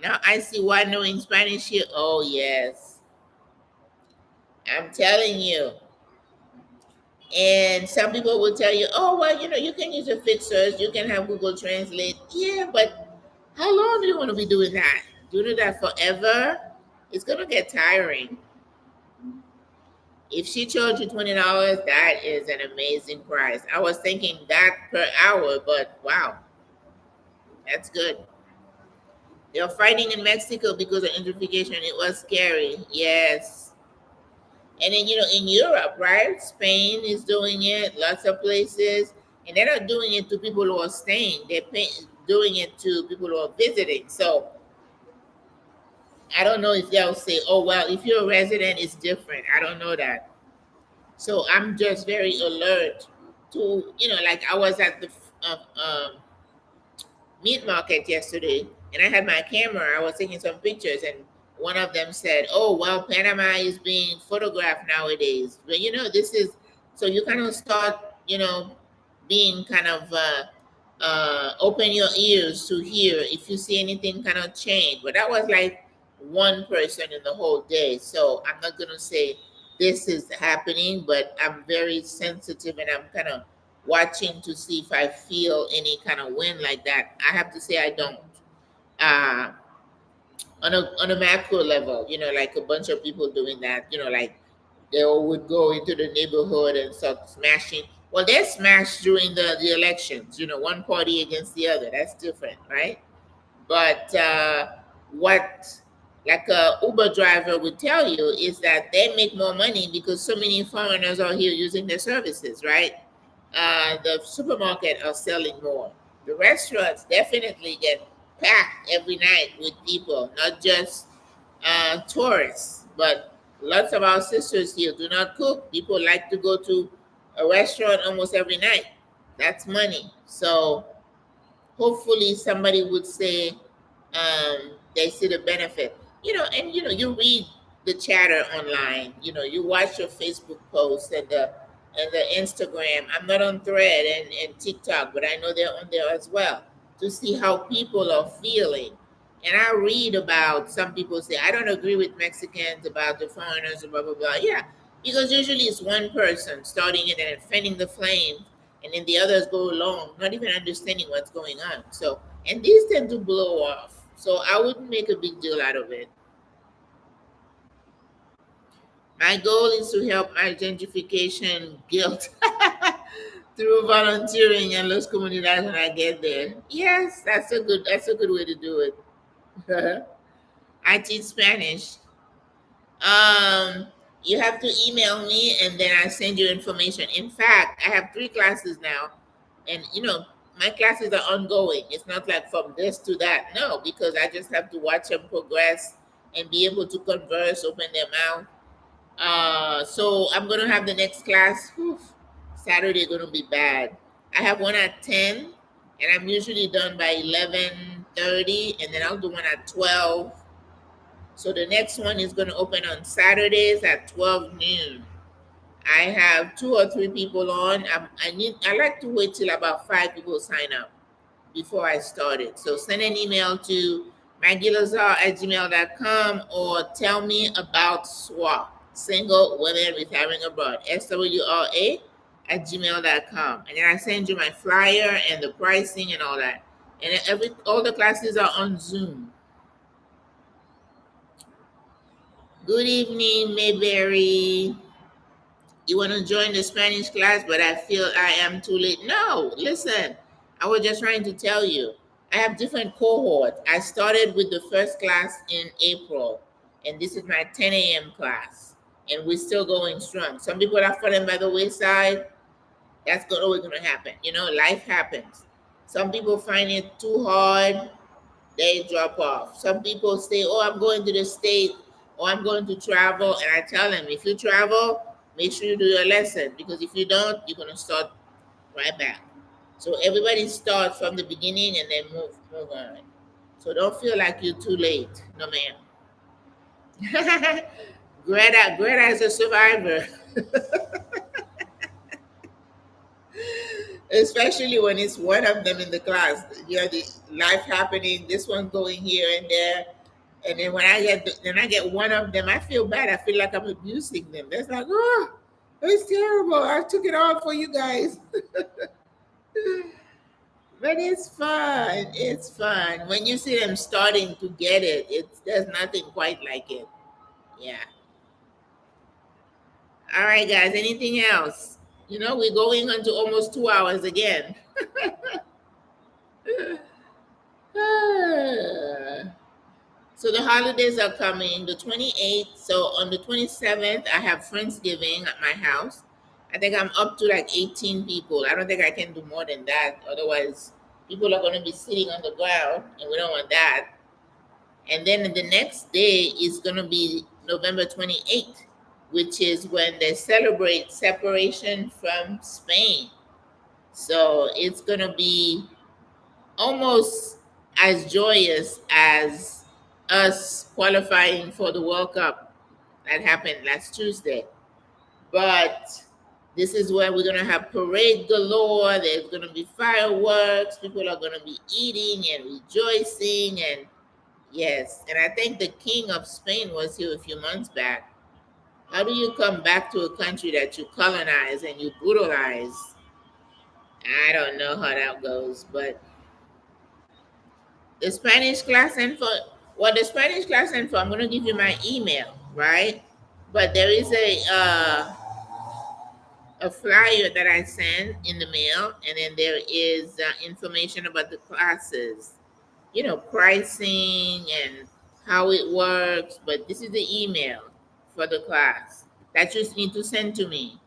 Now I see why knowing Spanish here. Oh, yes. I'm telling you. And some people will tell you, oh, well, you can use a fixers. You can have Google Translate. Yeah, but how long do you want to be doing that? Doing that forever? It's going to get tiring. If she charged you $20, that is an amazing price. I was thinking that per hour, but wow, that's good. They're fighting in Mexico because of gentrification. It was scary. Yes. And then, in Europe, right? Spain is doing it, lots of places. And they're not doing it to people who are staying, doing it to people who are visiting. So I don't know if they'll say, oh, well, if you're a resident, it's different. I don't know that. So I'm just very alert to, like I was at the meat market yesterday and I had my camera. I was taking some pictures and one of them said, oh, well, Panama is being photographed nowadays. But, this is, so you kind of start, being kind of, open your ears to hear if you see anything kind of change. But that was like one person in the whole day. So I'm not going to say this is happening, but I'm very sensitive and I'm kind of watching to see if I feel any kind of wind like that. I have to say I don't. Uh, on a macro level, like a bunch of people doing that, like they all would go into the neighborhood and start smashing. Well, they smashed during the elections, one party against the other. That's different, right? But what like a Uber driver would tell you is that they make more money because so many foreigners are here using their services, right? The supermarket are selling more. The restaurants definitely get packed every night with people, not just tourists, but lots of our sisters here do not cook. People like to go to a restaurant almost every night. That's money. So hopefully somebody would say they see the benefit. You read the chatter online. You watch your Facebook posts and the Instagram. I'm not on Thread and TikTok, but I know they're on there as well to see how people are feeling. And I read about some people say, I don't agree with Mexicans about the foreigners and blah, blah, blah. Yeah, because usually it's one person starting it and fanning the flames, and then the others go along, not even understanding what's going on. So, and these tend to blow off. So I wouldn't make a big deal out of it. My goal is to help my gentrification guilt through volunteering and Los Comunidades when I get there. Yes, that's a good way to do it. I teach Spanish. Um, you have to email me and then I send you information. In fact, I have 3 classes now, and my classes are ongoing. It's not like from this to that. No, because I just have to watch them progress and be able to converse, open their mouth. So I'm gonna have the next class. Whew, Saturday gonna be bad. I have one at 10, and I'm usually done by 11:30, and then I'll do one at 12. So the next one is gonna open on Saturdays at 12 noon. I have 2 or 3 people on. I like to wait till about 5 people sign up before I start it. So send an email to maggilazar@gmail.com or tell me about SWRA, Single Women Retiring Abroad, SWRA. at gmail.com. And then I send you my flyer and the pricing and all that. And all the classes are on Zoom. Good evening, Mayberry. You want to join the Spanish class, but I feel I am too late. No, listen, I was just trying to tell you. I have different cohorts. I started with the first class in April, and this is my 10 a.m. class, and we're still going strong. Some people are falling by the wayside. That's always going to happen. You know, life happens. Some people find it too hard, they drop off. Some people say, "Oh, I'm going to the state, or I'm going to travel," and I tell them, if you travel, make sure you do your lesson, because if you don't, you're going to start right back. So everybody start from the beginning and then move on. So don't feel like you're too late. No, ma'am. Greta is a survivor. Especially when it's one of them in the class. You know, the life happening, this one going here and there. And then when I get one of them, I feel bad. I feel like I'm abusing them. That's like, oh, it's terrible. I took it all for you guys. But it's fun. It's fun. When you see them starting to get it, there's nothing quite like it. Yeah. All right, guys. Anything else? You know, we're going on to almost 2 hours again. So the holidays are coming, the 28th. So on the 27th, I have Friendsgiving at my house. I think I'm up to like 18 people. I don't think I can do more than that. Otherwise, people are going to be sitting on the ground, and we don't want that. And then the next day is going to be November 28th, which is when they celebrate separation from Spain. So it's going to be almost as joyous as us qualifying for the World Cup that happened last Tuesday. But this is where we're going to have parade galore. There's going to be fireworks. People are going to be eating and rejoicing. And yes, and I think the King of Spain was here a few months back. How do you come back to a country that you colonize and you brutalize? I don't know how that goes, but the Spanish class info. Well, the Spanish class info, I'm going to give you my email, right? But there is a flyer that I send in the mail, and then there is information about the classes, you know, pricing and how it works. But this is the email for the class that you need to send to me.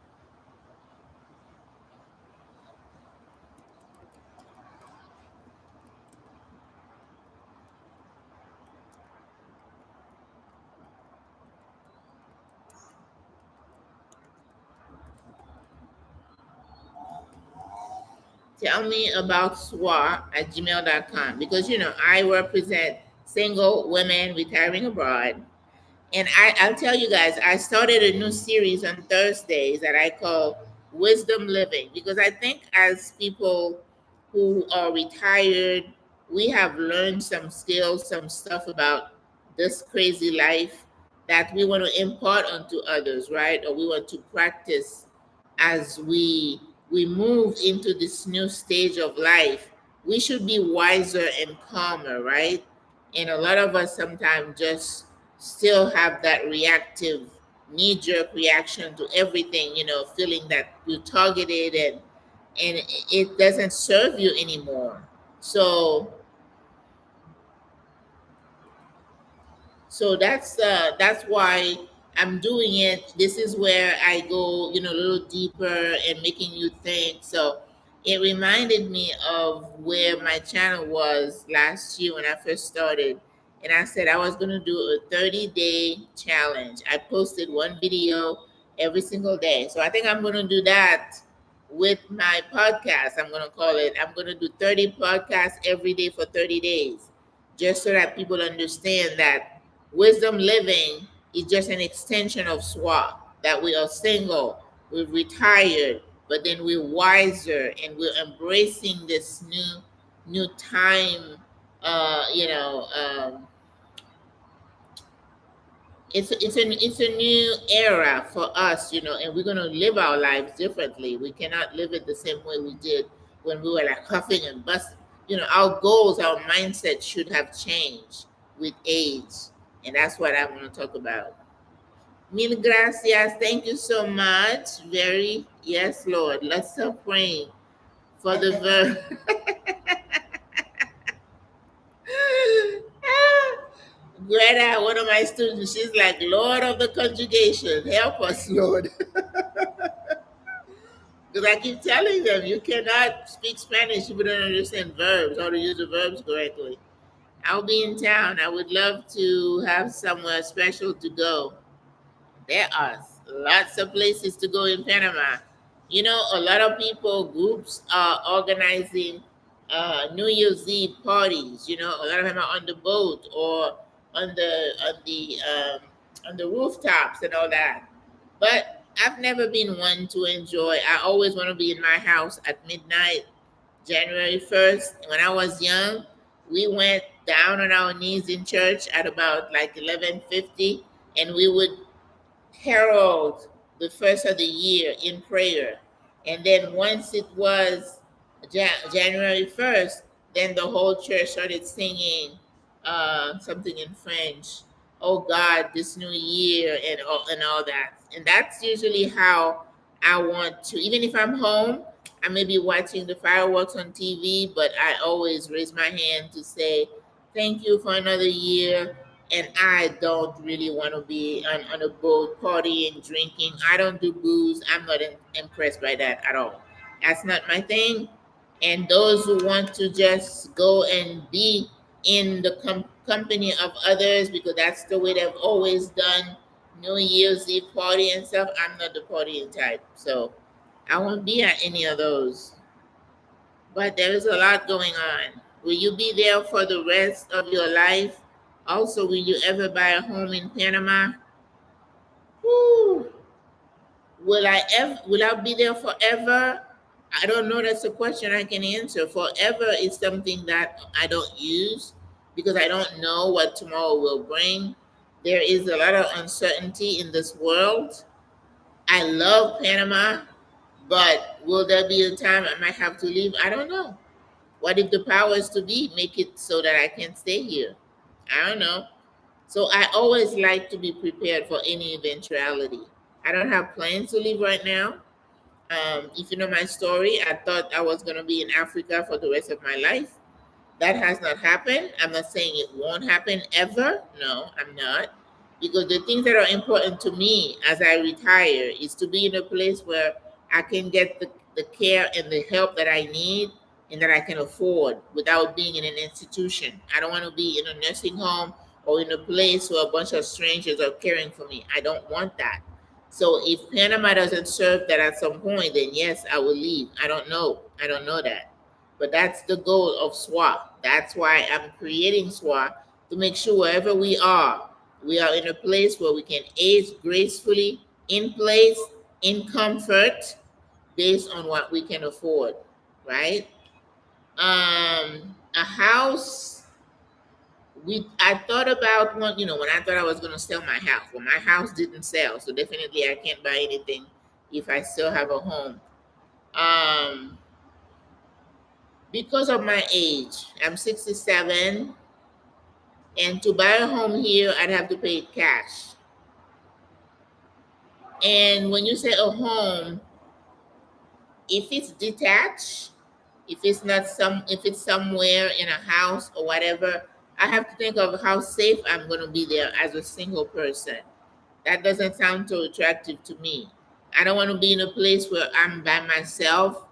Tell me about SWRA at gmail.com, because, you know, I represent single women retiring abroad. And I'll tell you guys, I started a new series on Thursdays that I call Wisdom Living, because I think as people who are retired, we have learned some skills, some stuff about this crazy life that we want to impart onto others, right? Or we want to practice as we move into this new stage of life. We should be wiser and calmer, right? And a lot of us sometimes just still have that reactive knee-jerk reaction to everything, you know, feeling that you're targeted, and it doesn't serve you anymore. So that's why I'm doing it. This is where I go, you know, a little deeper and making you think. So it reminded me of where my channel was last year when I first started. And I said I was going to do a 30-day challenge. I posted one video every single day. So I think I'm going to do that with my podcast. I'm going to call it, I'm going to do 30 podcasts every day for 30 days, just so that people understand that wisdom living is just an extension of SWRA, that we are single, we're retired, but then we're wiser and we're embracing this new time, you know, It's a new era for us, and we're gonna live our lives differently. We cannot live it the same way we did when we were like huffing and busting. Our goals, our mindset should have changed with age, and that's what I want to talk about. Mil gracias. Thank you so much. Very yes, Lord. Let's start praying for the verb. Greta, one of my students, she's like, Lord of the conjugation, help us, Lord. Because I keep telling them, you cannot speak Spanish if you don't understand verbs, how to use the verbs correctly. I'll be in town. I would love to have somewhere special to go. There are lots of places to go in Panama. A lot of people, groups are organizing New Year's Eve parties. A lot of them are on the boat or on the rooftops and all that. But I've never been one to enjoy. I always want to be in my house at midnight, January 1st. When I was young, we went down on our knees in church at about like 11:50, and we would herald the first of the year in prayer. And then once it was January 1st, then the whole church started singing something in French. Oh God, this new year and all that. And that's usually how I want to, even if I'm home, I may be watching the fireworks on TV, but I always raise my hand to say, thank you for another year. And I don't really want to be on a boat partying, drinking. I don't do booze. I'm not impressed by that at all. That's not my thing. And those who want to just go and be in the company of others because that's the way they've always done New Year's Eve party and stuff, I'm not the partying type. So I won't be at any of those. But there is a lot going on. Will you be there for the rest of your life? Also, will you ever buy a home in Panama? Whew. Will I be there forever? I don't know. That's a question I can answer. Forever is something that I don't use because I don't know what tomorrow will bring. There is a lot of uncertainty in this world. I love Panama, but will there be a time I might have to leave? I don't know. What if the powers to be make it so that I can stay here? I don't know. So I always like to be prepared for any eventuality. I don't have plans to leave right now. If you know my story, I thought I was going to be in Africa for the rest of my life. That has not happened. I'm not saying it won't happen ever. No, I'm not. Because the things that are important to me as I retire is to be in a place where I can get the care and the help that I need and that I can afford without being in an institution. I don't want to be in a nursing home or in a place where a bunch of strangers are caring for me. I don't want that. So if Panama doesn't serve that at some point, then yes, I will leave. I don't know. I don't know that. But that's the goal of SWRA. That's why I'm creating SWRA to make sure wherever we are in a place where we can age gracefully, in place, in comfort, based on what we can afford, right? A house. I thought about when I thought I was going to sell my house. Well, my house didn't sell, so definitely I can't buy anything if I still have a home. Um, because of my age, I'm 67, and to buy a home here, I'd have to pay it cash. And when you say a home, if it's detached, if it's somewhere in a house or whatever, I have to think of how safe I'm going to be there as a single person. That doesn't sound too attractive to me. I don't want to be in a place where I'm by myself,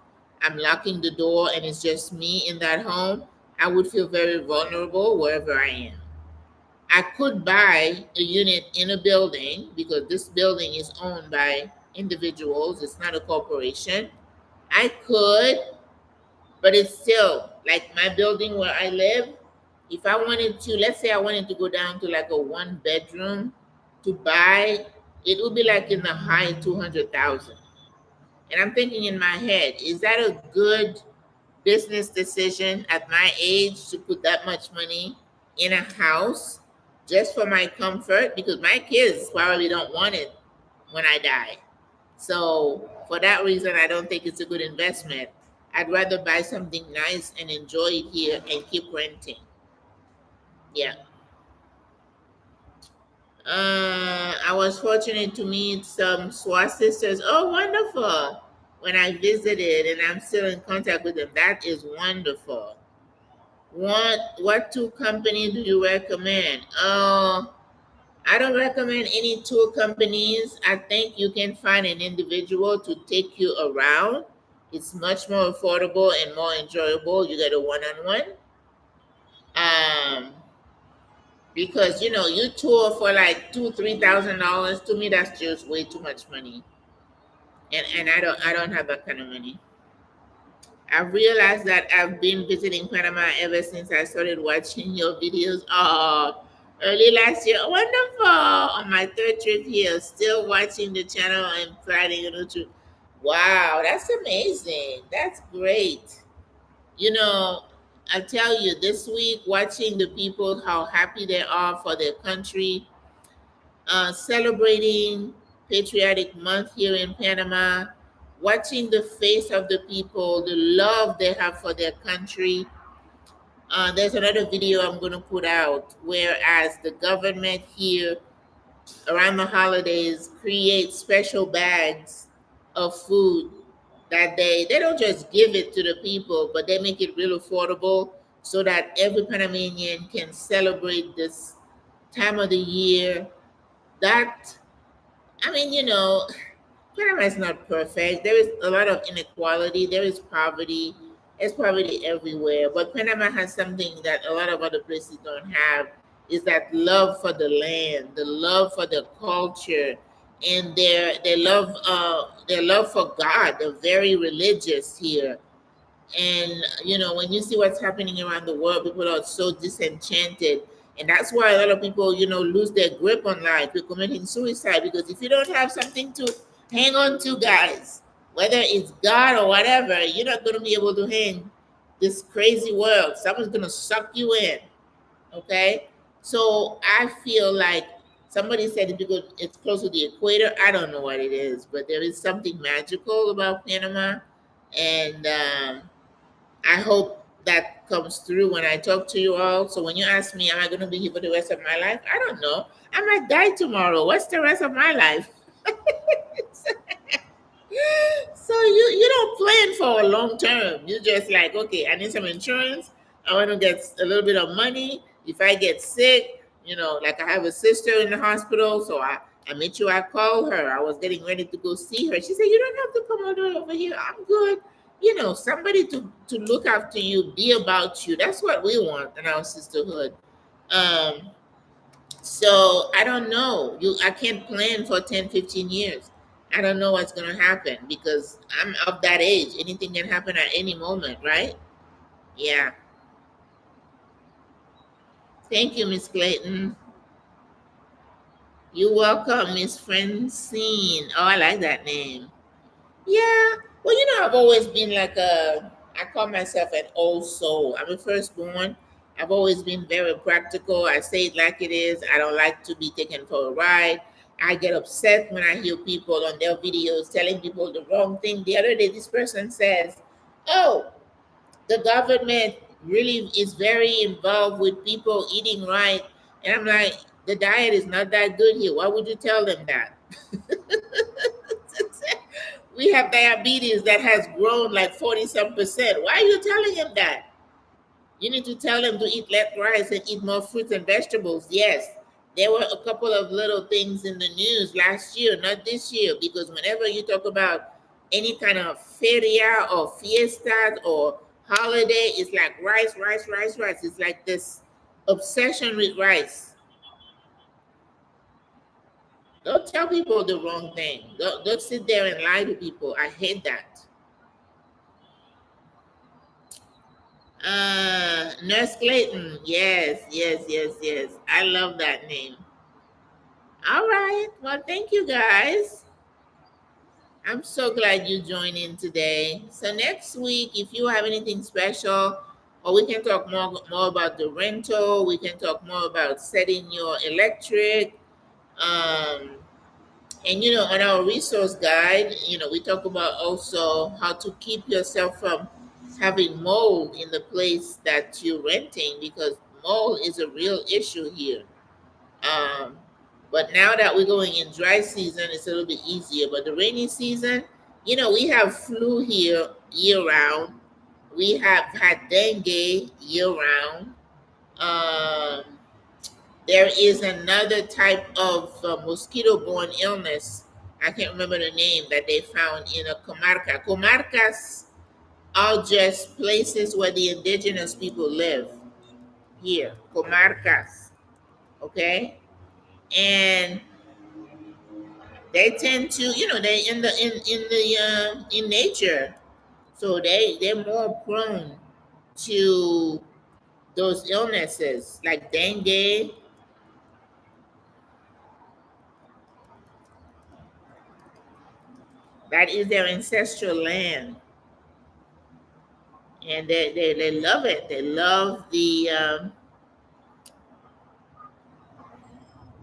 I'm locking the door, and it's just me in that home. I would feel very vulnerable wherever I am. I could buy a unit in a building because this building is owned by individuals, it's not a corporation. I could, but it's still like my building where I live. If I wanted to, let's say I wanted to go down to like a one bedroom to buy, it would be like in the high 200,000. And I'm thinking in my head, is that a good business decision at my age to put that much money in a house? just for my comfort, because my kids probably don't want it when I die. So for that reason, I don't think it's a good investment. I'd rather buy something nice and enjoy it here and keep renting. Yeah. I was fortunate to meet some SWAT sisters. Oh, wonderful. When I visited, and I'm still in contact with them. That is wonderful. What two companies do you recommend? Oh, I don't recommend any tour companies. I think you can find an individual to take you around. It's much more affordable and more enjoyable. You get a one-on-one. Um, because you tour for like $2,000, $3,000. To me, that's just way too much money, and I don't have that kind of money. I've realized that I've been visiting Panama ever since I started watching your videos. Oh, early last year. Wonderful. On my third trip here, still watching the channel and planning a new trip. Wow, that's amazing. That's great. You know, I tell you, this week watching the people, how happy they are for their country, celebrating Patriotic Month here in Panama, watching the face of the people, the love they have for their country. There's another video I'm going to put out, whereas the government here around the holidays create special bags of food that they don't just give it to the people, but they make it real affordable so that every Panamanian can celebrate this time of the year. That I mean, Panama is not perfect. There is a lot of inequality. There is poverty. There's poverty everywhere. But Panama has something that a lot of other places don't have, is that love for the land, the love for the culture, and their love for God. They're very religious here. And when you see what's happening around the world, people are so disenchanted. And that's why a lot of people, lose their grip on life. They're committing suicide because if you don't have something to hang on to, guys, whether it's God or whatever, you're not going to be able to hang this crazy world. Someone's going to suck you in. Okay? So I feel like somebody said it's close to the equator. I don't know what it is, but there is something magical about Panama. And I hope that comes through when I talk to you all. So when you ask me, am I going to be here for the rest of my life? I don't know. I might die tomorrow. What's the rest of my life? So you don't plan for a long term. You just like, okay, I need some insurance. I want to get a little bit of money. If I get sick, like I have a sister in the hospital, so I made sure I called her. I was getting ready to go see her. She said, "You don't have to come all the way over here. I'm good." Somebody to look after you, be about you. That's what we want in our sisterhood. Um, so I don't know. I can't plan for 10, 15 years. I don't know what's gonna happen because I'm of that age. Anything can happen at any moment, right? Yeah. Thank you, Miss Clayton. You're welcome, Miss Francine. Oh, I like that name. Yeah. Well, I've always been like I call myself an old soul. I'm a firstborn. I've always been very practical. I say it like it is. I don't like to be taken for a ride. I get upset when I hear people on their videos telling people the wrong thing. The other day, this person says, "Oh, the government really is very involved with people eating right." And I'm like, the diet is not that good here. Why would you tell them that? We have diabetes that has grown like 40 some percent. Why are you telling him that? You need to tell him to eat less rice and eat more fruits and vegetables. Yes, there were a couple of little things in the news last year, not this year, because whenever you talk about any kind of feria or fiesta or holiday, it's like rice, rice, rice, rice. It's like this obsession with rice. Don't tell people the wrong thing. Don't sit there and lie to people. I hate that. Nurse Clayton. Yes, yes, yes, yes. I love that name. All right. Well, thank you guys. I'm so glad you joined in today. So next week, if you have anything special or we can talk more about the rental. We can talk more about setting your electric. Um, and on our resource guide, we talk about also how to keep yourself from having mold in the place that you're renting, because mold is a real issue here. Um, but now that we're going in dry season, it's a little bit easier. But the rainy season, we have flu here year round. We have had dengue year round. Um, there is another type of mosquito-borne illness. I can't remember the name that they found in a comarca. Comarcas are just places where the indigenous people live here. Comarcas, okay? And they tend to, they in nature, so they're more prone to those illnesses like dengue. That is their ancestral land, and they love it. They love the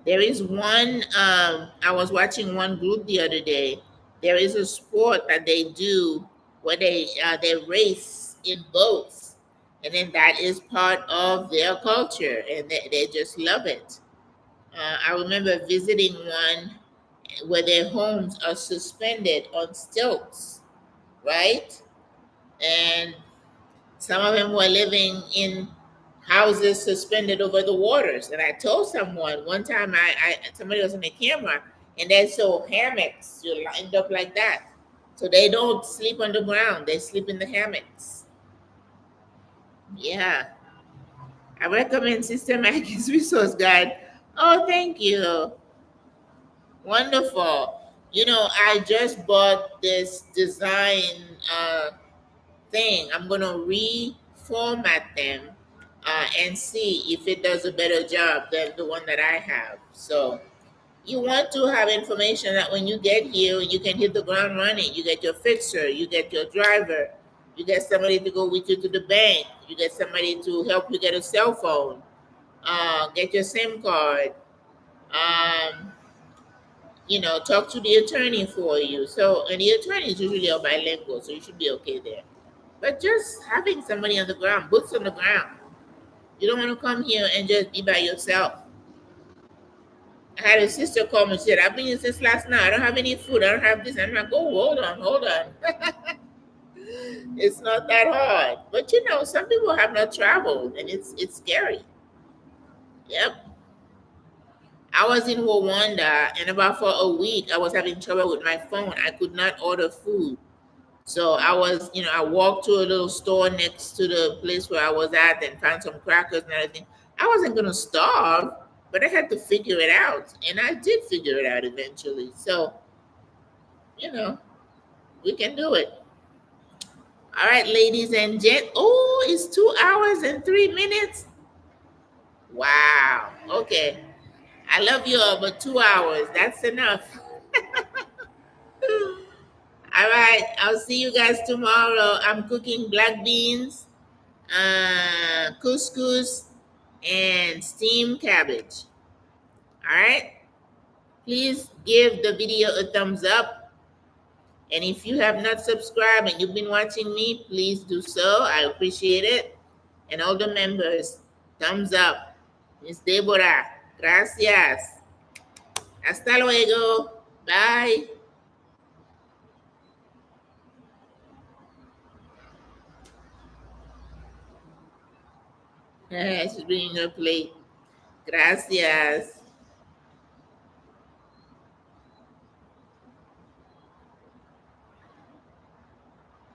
there is one, I was watching one group the other day. There is a sport that they do where they race in boats, and then that is part of their culture, and they just love it. I remember visiting one where their homes are suspended on stilts, right? And some of them were living in houses suspended over the waters. And I told someone one time, somebody was on the camera, and they saw hammocks lined up like that. So they don't sleep on the ground; they sleep in the hammocks. Yeah, I recommend Sister Maggie's resource guide. Oh, thank you. Wonderful. I just bought this design thing. I'm gonna reformat them and see if it does a better job than the one that I have. So you want to have information that when you get here, you can hit the ground running. You get your fixer, you get your driver, you get somebody to go with you to the bank, you get somebody to help you get a cell phone, get your SIM card. Um, talk to the attorney for you. So, and the attorney is usually a bilingual, so you should be okay there. But just having somebody on the ground, boots on the ground. You don't want to come here and just be by yourself. I had a sister call me and said, I've been here since last night. I don't have any food. I don't have this. I'm like, oh, hold on, hold on. It's not that hard. But some people have not traveled, and it's scary. Yep. I was in Rwanda, and about for a week I was having trouble with my phone. I could not order food. So I walked to a little store next to the place where I was at and found some crackers and everything. I wasn't gonna starve, but I had to figure it out, and I did figure it out eventually. So, you know, we can do it. All right, ladies and gent. Oh, it's 2 hours and 3 minutes. Wow. Okay. I love you all, but 2 hours, that's enough. All right, I'll see you guys tomorrow. I'm cooking black beans, couscous, and steamed cabbage. All right, please give the video a thumbs up. And if you have not subscribed and you've been watching me, please do so. I appreciate it. And all the members, thumbs up. Miss Deborah, gracias. Hasta luego. Bye. She's bringing her plate. Gracias.